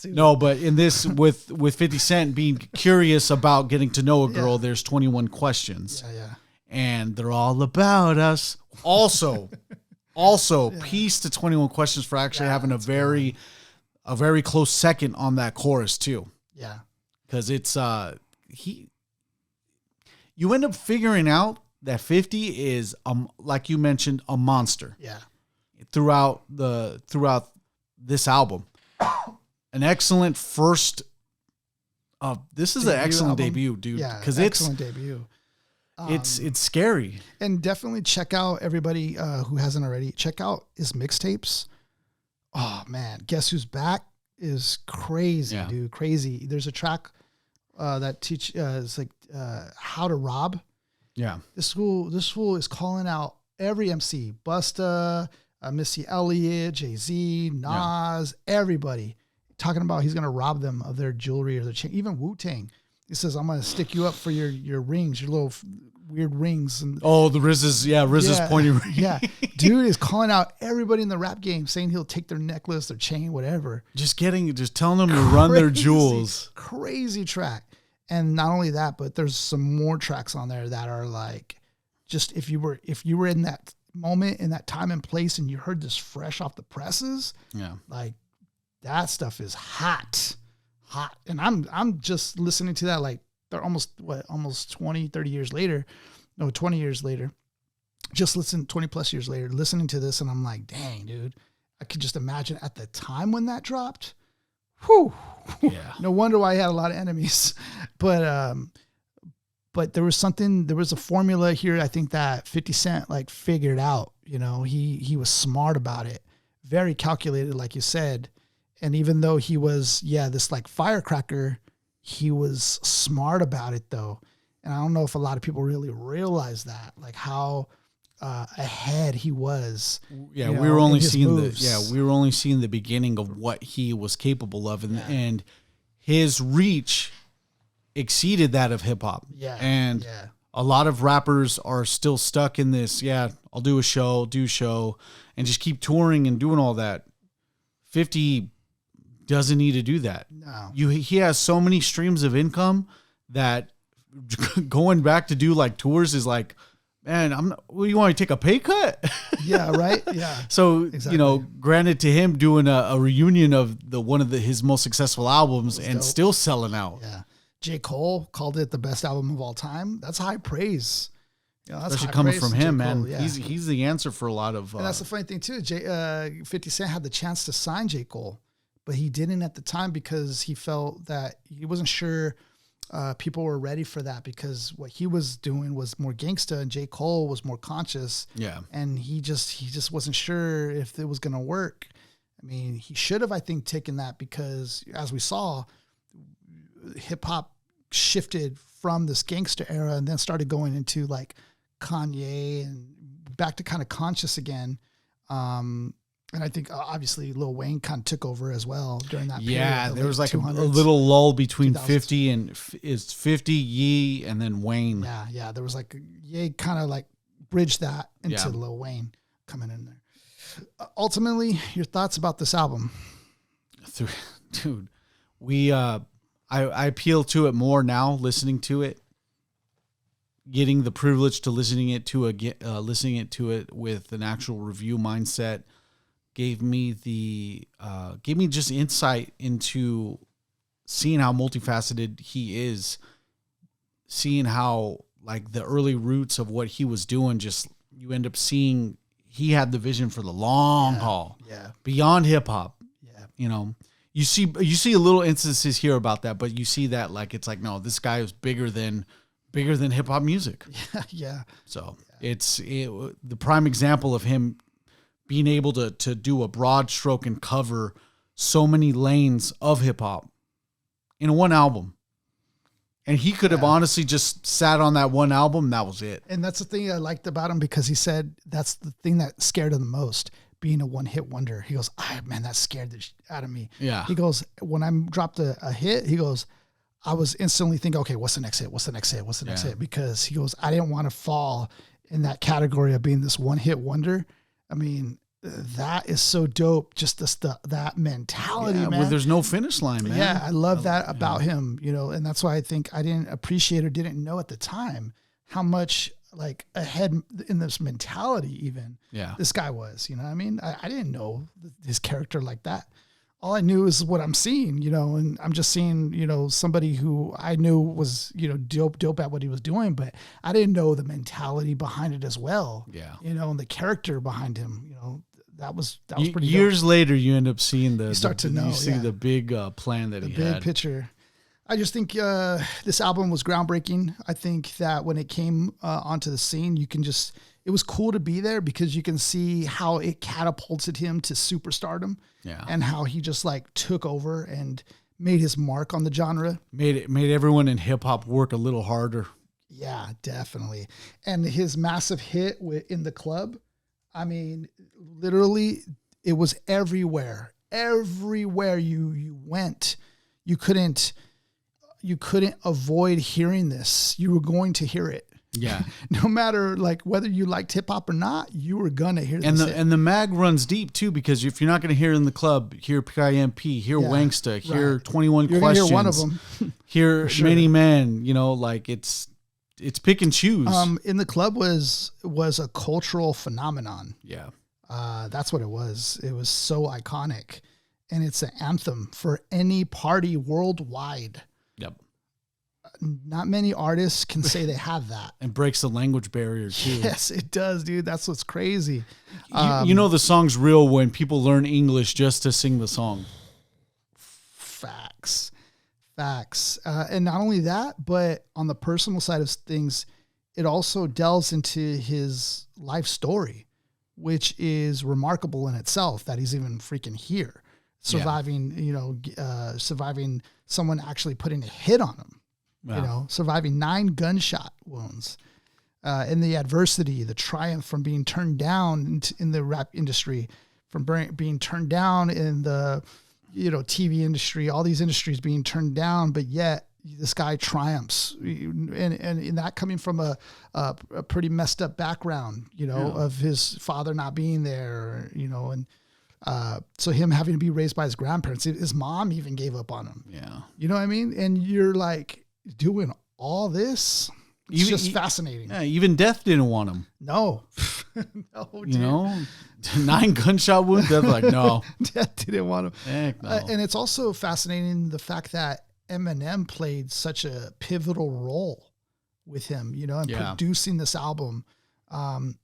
No, but in this, with 50 Cent being curious about getting to know a girl, there's 21 questions. Yeah. And they're all about us. Also, peace to 21 questions for actually having a very close second on that chorus too. Yeah. Because it's you end up figuring out that 50 is like you mentioned, a monster. Yeah. Throughout this album. An excellent first this is an excellent debut, dude. Yeah, because excellent debut. It's scary. And definitely check out, everybody who hasn't already, check out his mixtapes. Oh man, Guess Who's Back is crazy, dude. Crazy. There's a track that is like How to Rob. Yeah. This fool is calling out every MC, Busta, Missy Elliott, Jay-Z, Nas, everybody, talking about he's gonna rob them of their jewelry or their chain. Even Wu-Tang. He says, I'm going to stick you up for your rings, your little weird rings. And the RZA's pointy ring. Yeah. Dude is calling out everybody in the rap game, saying he'll take their necklace, their chain, whatever. Just telling them to run their jewels. Crazy track. And not only that, but there's some more tracks on there that are like, just if you were in that moment, in that time and place, and you heard this fresh off the presses, like that stuff is hot. And I'm just listening to that, like they're almost 20, 30 years later. No, 20 years later. 20 plus years later, listening to this, and I'm like, dang, dude. I could just imagine at the time when that dropped. Whew. Yeah. No wonder why I had a lot of enemies. But there was a formula here, I think, that 50 Cent like figured out. You know, he was smart about it. Very calculated, like you said. And even though he was, this like firecracker, he was smart about it though. And I don't know if a lot of people really realize that, like how ahead he was. Yeah, we were only seeing the beginning of what he was capable of, and his reach exceeded that of hip hop. Yeah, and a lot of rappers are still stuck in this. Yeah, I'll do a show, and just keep touring and doing all that. 50 doesn't need to do that. No. He has so many streams of income that going back to do like tours is like, man, you want to take a pay cut? Yeah, right. Yeah. So, exactly. Granted to him doing a reunion of his most successful albums and dope. Still selling out. Yeah. J. Cole called it the best album of all time. That's high praise. That's especially coming from him, man. Yeah. He's the answer for a lot of. And that's the funny thing too. 50 Cent had the chance to sign J. Cole, but he didn't at the time because he felt that he wasn't sure people were ready for that, because what he was doing was more gangsta and J. Cole was more conscious. Yeah. And he just wasn't sure if it was going to work. I mean, he should have, I think, taken that, because as we saw, hip hop shifted from this gangster era and then started going into like Kanye and back to kind of conscious again. And I think obviously Lil Wayne kind of took over as well during that period. Yeah, there was like a little lull between 50 and 50, Ye, and then Wayne. Yeah. There was like Ye kind of like bridged that into Lil Wayne coming in there. Ultimately, your thoughts about this album? Dude, I appeal to it more now, listening to it, getting the privilege to listening to it with an actual review mindset. Gave me just insight into seeing how multifaceted he is, seeing how like the early roots of what he was doing, just you end up seeing he had the vision for the long haul, beyond hip hop. Yeah. You see a little instances here about that, but you see that like, it's like, no, this guy is bigger than hip hop music. Yeah. So it's the prime example of him being able to do a broad stroke and cover so many lanes of hip hop in one album. And he could have honestly just sat on that one album. And that was it. And that's the thing I liked about him, because he said that's the thing that scared him the most. being a one-hit wonder. He goes, man, that scared the shit out of me. Yeah. He goes, when I dropped a hit, he goes, I was instantly thinking, okay, what's the next hit? What's the next hit? What's the next hit? Because he goes, I didn't want to fall in that category of being this one-hit wonder. I mean, that is so dope. Just that mentality, man. Where there's no finish line, man. Yeah, I love that about him, you know, and that's why I think I didn't appreciate or didn't know at the time how much like ahead in this mentality even this guy was, you know what I mean? I didn't know his character like that. All I knew is what I'm seeing, you know, and I'm just seeing, you know, somebody who I knew was, you know, dope at what he was doing, but I didn't know the mentality behind it as well. Yeah. You know, and the character behind him, you know, that was pretty years dope. later, you end up seeing the big plan that he had. The big picture. I just think this album was groundbreaking. I think that when it came onto the scene, it was cool to be there because you can see how it catapulted him to superstardom. Yeah. And how he just like took over and made his mark on the genre. Made everyone in hip hop work a little harder. Yeah, definitely. And his massive hit in the club, I mean, literally it was everywhere. Everywhere you went, you couldn't avoid hearing this. You were going to hear it. Yeah. No matter like whether you liked hip hop or not, you were gonna hear this. And the mag runs deep too, because if you're not gonna hear it in the club, hear PIMP, hear Wangsta, hear 21 You're Questions, hear one of them. hear Many Men. You know, like it's pick and choose. In the club was a cultural phenomenon. Yeah. That's what it was. It was so iconic, and it's an anthem for any party worldwide. Yep. Not many artists can say they have that. And breaks the language barrier too. Yes, it does, dude. That's what's crazy. You know the song's real when people learn English just to sing the song. Facts. And not only that, but on the personal side of things, it also delves into his life story, which is remarkable in itself that he's even freaking here. Surviving, surviving someone actually putting a hit on him. Wow. You know, surviving 9 gunshot wounds, and the adversity, the triumph from being turned down in the rap industry, from being turned down in the, TV industry, all these industries being turned down, but yet this guy triumphs, and that coming from a pretty messed up background, of his father not being there, and so him having to be raised by his grandparents. His mom even gave up on him. Yeah, you know what I mean? And you're like doing all this. It's just fascinating. Yeah, even death didn't want him. No, no, dude. 9 gunshot wounds. Death like no. Death didn't want him. Heck no. And it's also fascinating the fact that Eminem played such a pivotal role with him, and producing this album,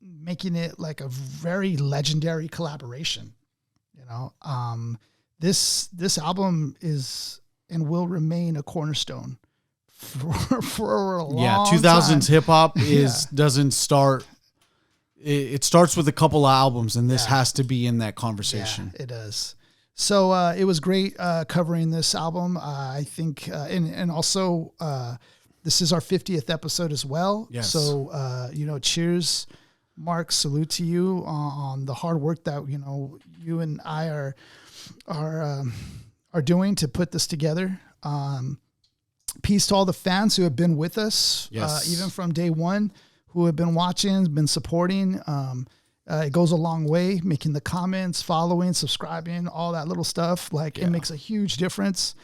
making it like a very legendary collaboration. This album is and will remain a cornerstone for a long 2000s time. hip hop doesn't start. It starts with a couple of albums, and this has to be in that conversation. Yeah, it does. So it was great covering this album. I think, and also this is our 50th episode as well. Yes. So cheers, Mark. Salute to you on the hard work that you and I are doing to put this together. Peace to all the fans who have been with us, even from day one, who have been watching, been supporting. It goes a long way, making the comments, following, subscribing, all that little stuff. It makes a huge difference.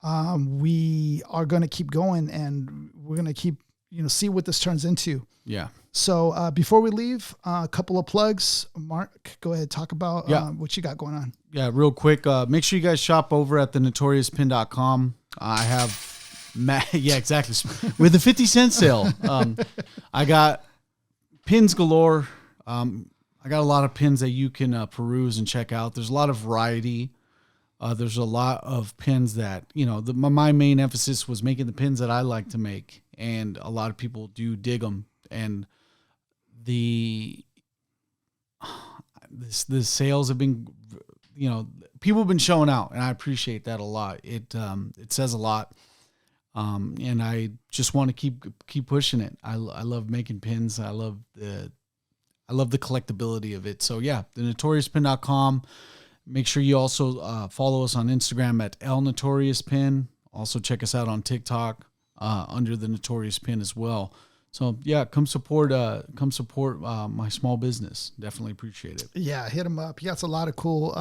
We are going to keep going, and we're going to keep, see what this turns into. Yeah. So before we leave, a couple of plugs. Mark, go ahead, talk about what you got going on. Yeah, real quick. Make sure you guys shop over at thenotoriouspin.com. I have exactly. With the 50-cent sale. I got pins galore. I got a lot of pins that you can peruse and check out. There's a lot of variety. There's a lot of pins that, my main emphasis was making the pins that I like to make. And a lot of people do dig them. And the sales have been, people have been showing out, and I appreciate that a lot. It says a lot. And I just want to keep pushing it. I love making pins. I love I love the collectability of it. So yeah, thenotoriouspin.com. Make sure you also follow us on Instagram at lnotoriouspin. Also check us out on TikTok under the Notorious Pin as well. So yeah, come support my small business. Definitely appreciate it. Yeah, hit him up. He got a lot of cool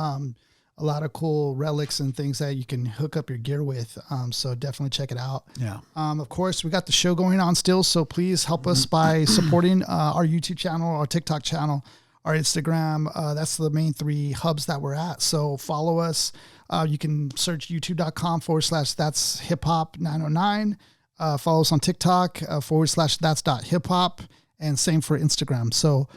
relics and things that you can hook up your gear with. So definitely check it out. Yeah. Of course, we got the show going on still, so please help us by supporting our YouTube channel, our TikTok channel, our Instagram. That's the main 3 hubs that we're at. So follow us. You can search youtube.com/that's hip hop 909. Follow us on TikTok /that's.hiphop, and same for Instagram. So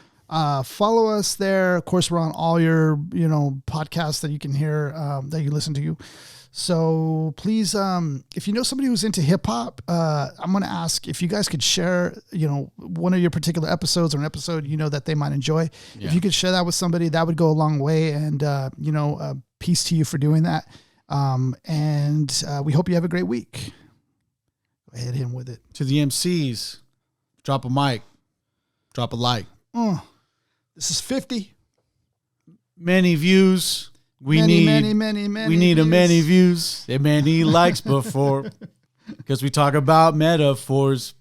follow us there. Of course, we're on all your podcasts that you can hear that you listen to. So please, if you know somebody who's into hip hop, I'm going to ask if you guys could share, one of your particular episodes or an episode, that they might enjoy. Yeah. If you could share that with somebody, that would go a long way. And, peace to you for doing that. And we hope you have a great week. Go ahead, hit him with it. To the MCs, drop a mic, drop a like. This is 50. Many views. We need many views and many likes before, because we talk about metaphors.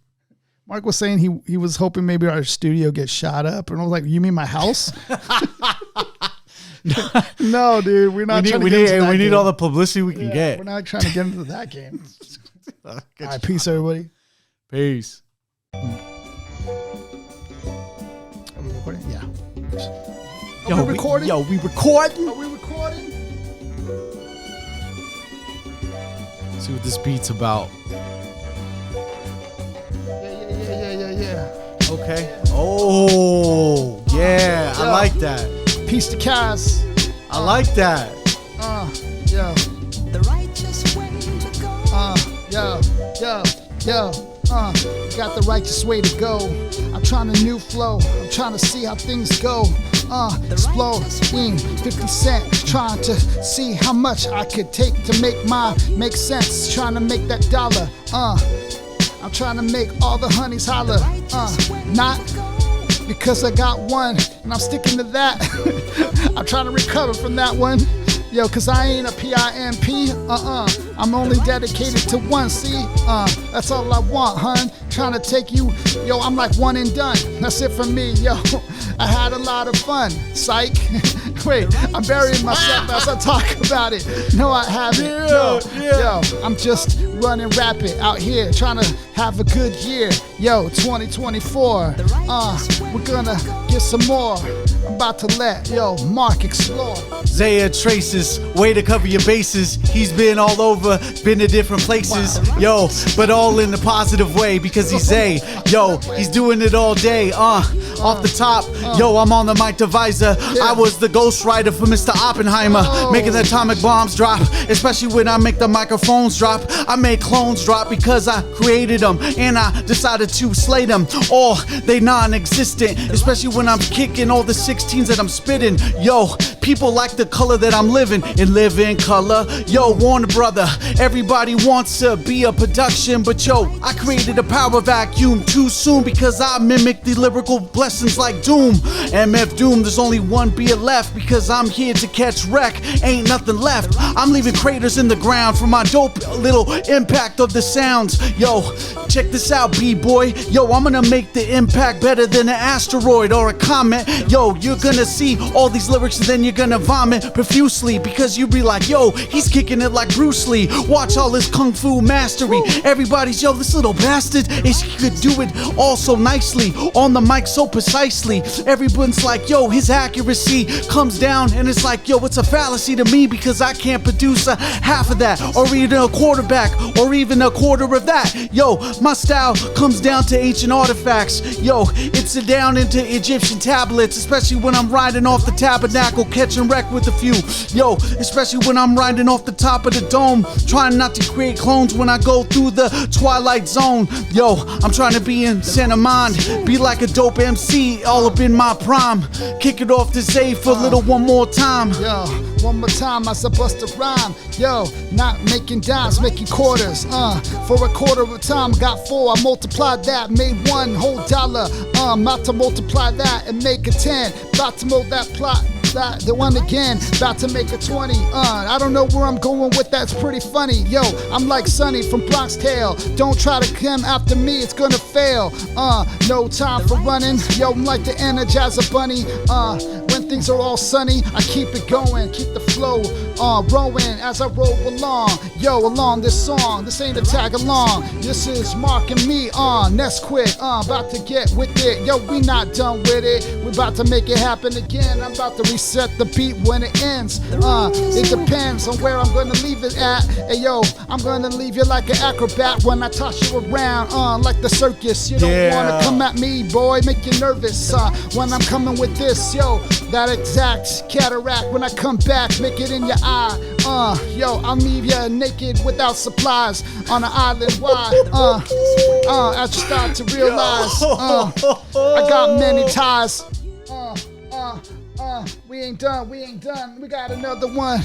Mark was saying he was hoping maybe our studio gets shot up, and I was like, "You mean my house?" No, dude, we're not. We need all the publicity we can get. We're not trying to get into that game. All right, peace, everybody. Peace. Are we recording? Yeah. Are we recording? Are we recording? See what this beat's about. Yeah. Okay. Oh, yeah. I like that. Peace to Cass. I like that. Yeah. The righteous way to go. Got the righteous way to go. I'm trying a new flow. I'm trying to see how things go. Explode in 50 Cent. Trying to see how much I could take to make sense. Trying to make that dollar. I'm trying to make all the honeys holler. Not because I got one and I'm sticking to that. I'm trying to recover from that one. Yo, cause I ain't a PIMP, I'm only dedicated to one, see? That's all I want, hun. Trying to take you, yo, I'm like one and done. That's it for me, yo. I had a lot of fun, psych. Wait, I'm burying myself as I talk about it. No, I haven't. Yo, I'm just running rapid out here, trying to have a good year. Yo, 2024, we're gonna get some more. I'm about to let, Mark explore. Zaya traces, way to cover your bases. He's been all over, been to different places. Yo, but all in a positive way, because he's Zay. Yo, he's doing it all day. Off the top, yo, I'm on the mic divisor. I was the ghostwriter for Mr. Oppenheimer, making the atomic bombs drop, especially when I make the microphones drop. I make clones drop because I created them, and I decided to slay them. Or they non-existent, especially when I'm kicking all the 16s that I'm spitting. Yo, people like the color that I'm living, and live in color. Yo, Warner Brother, everybody wants to be a production, but yo, I created a power vacuum too soon because I mimic the lyrical blessings like Doom. MF Doom, there's only one beer left because I'm here to catch wreck. Ain't nothing left. I'm leaving craters in the ground from my dope little impact of the sounds. Yo, check this out, B-boy. Yo, I'm gonna make the impact better than an asteroid or a comet. Yo, you're gonna see all these lyrics and then you're gonna vomit profusely because you be like, yo, he's kicking it like Bruce Lee. Watch all his kung fu mastery. Everybody's, yo, this little bastard, he could do it all so nicely on the mic so precisely. Everyone's like, yo, his accuracy comes down, and it's like, yo, it's a fallacy to me because I can't produce a half of that, or even a quarterback, or even a quarter of that. Yo, my style comes down to ancient artifacts. Yo, it's down into Egyptian tablets, especially when I'm riding off the tabernacle, catching wreck with a few. Yo, especially when I'm riding off the top of the dome, trying not to create clones when I go through the twilight zone. Yo, I'm trying to be in Santa Mon, be like a dope MC, all up in my prime. Kick it off to Zay for a little one more time. Yo, One more time as I bust a rhyme. Yo, not making dimes, making quarters. For a quarter of time, got 4. I multiplied that, made $1 whole dollar. About to multiply that and make a 10. About to multiply that, the one again, about to make a 20. I don't know where I'm going with that, it's pretty funny. Yo, I'm like Sonny from Bronx Tale. Don't try to come after me, it's gonna fail. No time for running. Yo, I'm like the Energizer Bunny. When things are all sunny, I keep it going, keep the flow rowing as I roll along. Yo, along this song, this ain't a tag along. This is Mark and me on Nesquik. About to get with it. Yo, we not done with it. We about to make it happen again. I'm about to reset the beat when it ends. It depends on where I'm gonna leave it at. Hey yo, I'm gonna leave you like an acrobat when I toss you around, like the circus. You don't wanna come at me, boy, make you nervous. When I'm coming with this, yo, that exact cataract. When I come back, make it in your eye. Yo, I'll leave you naked without supplies on an island wide. I just start to realize, I got many ties. We ain't done, we ain't done. We got another one.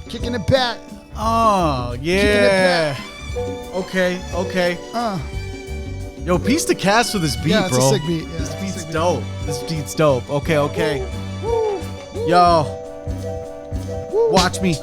Kicking it back. Oh, yeah. Okay. Yo, piece to Cass for this beat, yeah, bro. It's a sick beat. Yeah, this beat's dope. This beat's dope. Okay. Yo. Watch me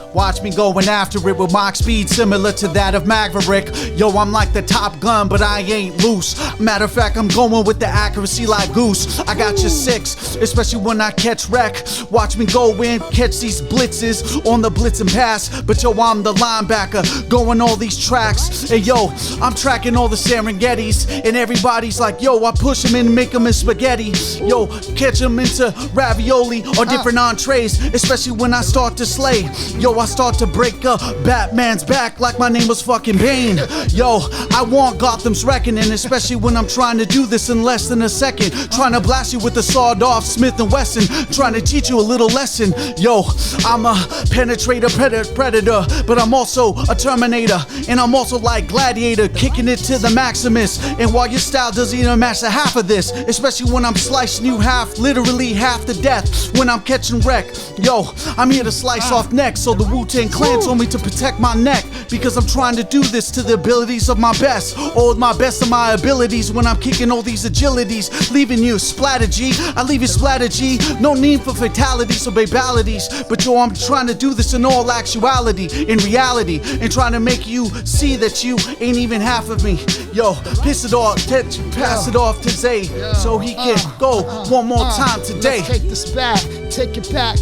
going after it with Mach speed similar to that of Maverick. Yo, I'm like the Top Gun, but I ain't loose. Matter of fact, I'm going with the accuracy like Goose. I got you 6, especially when I catch wreck. Watch me go in, catch these blitzes on the blitz and pass. But yo, I'm the linebacker, going all these tracks. And yo, I'm tracking all the Serengetis. And everybody's like, yo, I push them in and make them in spaghetti. Yo, catch them into ravioli or different entrees, especially when I start to slay. Yo, I start to break up Batman's back like my name was fucking Bane. Yo, I want Gotham's reckoning, especially when I'm trying to do this in less than a second. Trying to blast you with the sawed-off Smith & Wesson, trying to teach you a little lesson. Yo, I'm a penetrator, predator, but I'm also a Terminator. And I'm also like Gladiator, kicking it to the Maximus. And while your style doesn't even match the half of this, especially when I'm slicing you half, literally half to death. When I'm catching wreck, yo, I'm here to slice off necks. So the Wu-Tang Clan told me to protect my neck, because I'm trying to do this to the abilities of my best, or my best of my abilities. When I'm kicking all these agilities, leaving you splatter G. I leave you splatter G. No need for fatalities or babalities, but yo, I'm trying to do this in all actuality, in reality, and trying to make you see that you ain't even half of me. Yo, piss it off, pass it off to Zay, so he can go one more time today. Let's take this back, take it back.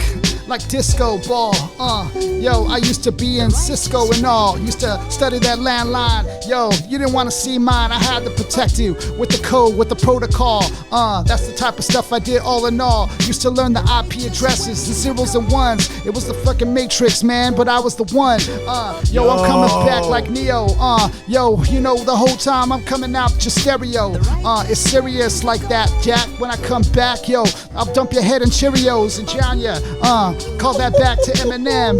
Like disco ball, yo, I used to be in Cisco and all. Used to study that landline. Yo, you didn't want to see mine. I had to protect you with the code, with the protocol. That's the type of stuff I did all in all. Used to learn the IP addresses, the zeros and ones. It was the fucking Matrix, man, but I was the one. Yo, I'm coming back like Neo. Yo, you know the whole time I'm coming out just stereo. It's serious like that, Jack. When I come back, yo, I'll dump your head in Cheerios and drown ya. Call that back to Eminem.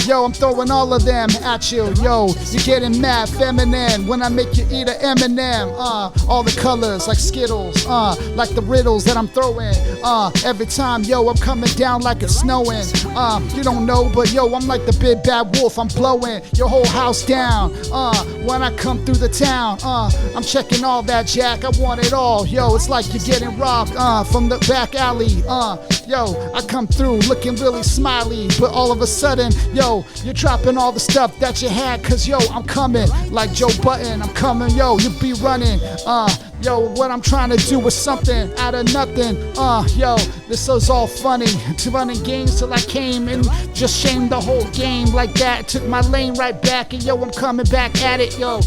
Yo, I'm throwing all of them at you. Yo, you're getting mad feminine when I make you eat a M&M. All the colors like Skittles, like the riddles that I'm throwing. Every time, yo, I'm coming down like it's snowing. You don't know, but yo, I'm like the big bad wolf. I'm blowing your whole house down. When I come through the town, I'm checking all that, Jack. I want it all. Yo, it's like you're getting robbed from the back alley. Yo, I come through looking really smiley, but all of a sudden, yo, you're dropping all the stuff that you had, cause yo, I'm coming like Joe Button. I'm coming, yo, you be running. Yo, what I'm trying to do is something out of nothing. Yo, this is all funny. To running games till I came and just shamed the whole game like that. Took my lane right back, and yo, I'm coming back at it, yo.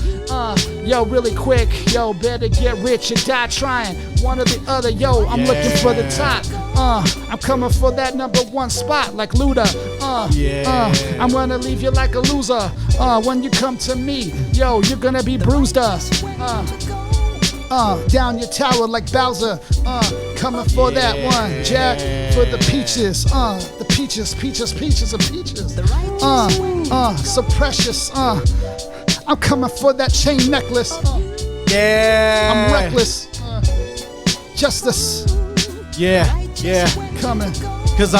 Yo, really quick, yo, better get rich or die trying. One or the other, yo, I'm looking for the top. I'm coming for that #1 spot like Luda. I'm gonna leave you like a loser. When you come to me, yo, you're gonna be bruised up. Down your tower like Bowser. Coming for that one, Jack, for the peaches. The peaches, peaches, peaches, and peaches. So precious. I'm coming for that chain necklace. I'm reckless. Justice. Yeah. Coming. Cause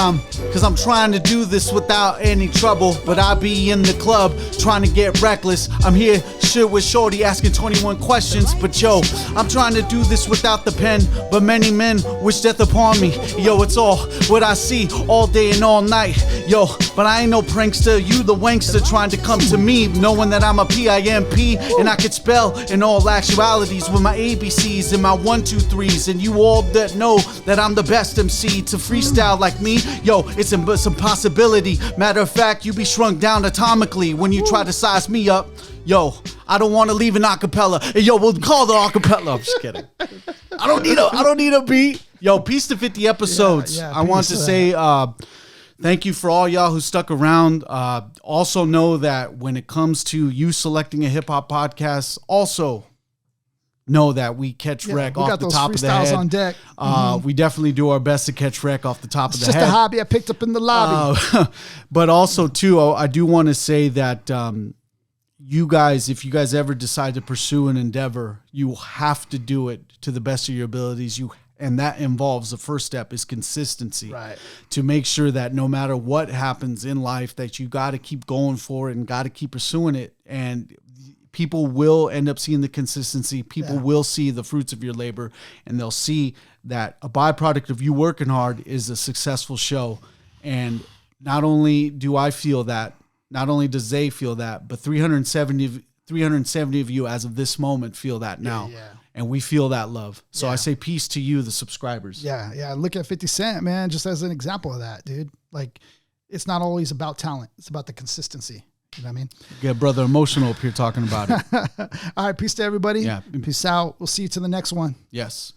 I'm trying to do this without any trouble, but I be in the club trying to get reckless. I'm here shit with Shorty asking 21 questions, but yo, I'm trying to do this without the pen, but many men wish death upon me. Yo, it's all what I see all day and all night. Yo, but I ain't no prankster, you the wankster trying to come to me, knowing that I'm a PIMP and I could spell in all actualities with my ABCs and my 1, 2, 3s, and you all that know that I'm the best MC to freestyle like me. Yo, it's some possibility. Matter of fact, you be shrunk down atomically when you try to size me up. Yo, I don't want to leave an acapella. Hey, yo, we'll call the acapella. I'm just kidding. I don't need a beat. Yo, peace to 50 episodes. I want to say thank you for all y'all who stuck around. Also know that when it comes to you selecting a hip hop podcast, also know that we catch wreck off the top of the head. On deck. We definitely do our best to catch wreck off the top of the head. It's just a hobby I picked up in the lobby. But also, too, I do want to say that you guys, if you guys ever decide to pursue an endeavor, you have to do it to the best of your abilities. And that involves, the first step is consistency. Right. To make sure that no matter what happens in life, that you got to keep going for it and got to keep pursuing it. And people will end up seeing the consistency. People will see the fruits of your labor, and they'll see that a byproduct of you working hard is a successful show. And not only do I feel that, not only does they feel that, but 370 of you as of this moment feel that now. Yeah. And we feel that love. So I say peace to you, the subscribers. Yeah. Look at 50 Cent, man, just as an example of that, dude. Like, it's not always about talent. It's about the consistency. You know what I mean? Get brother emotional up here talking about it. All right. Peace to everybody. Yeah. Peace out. We'll see you to the next one. Yes.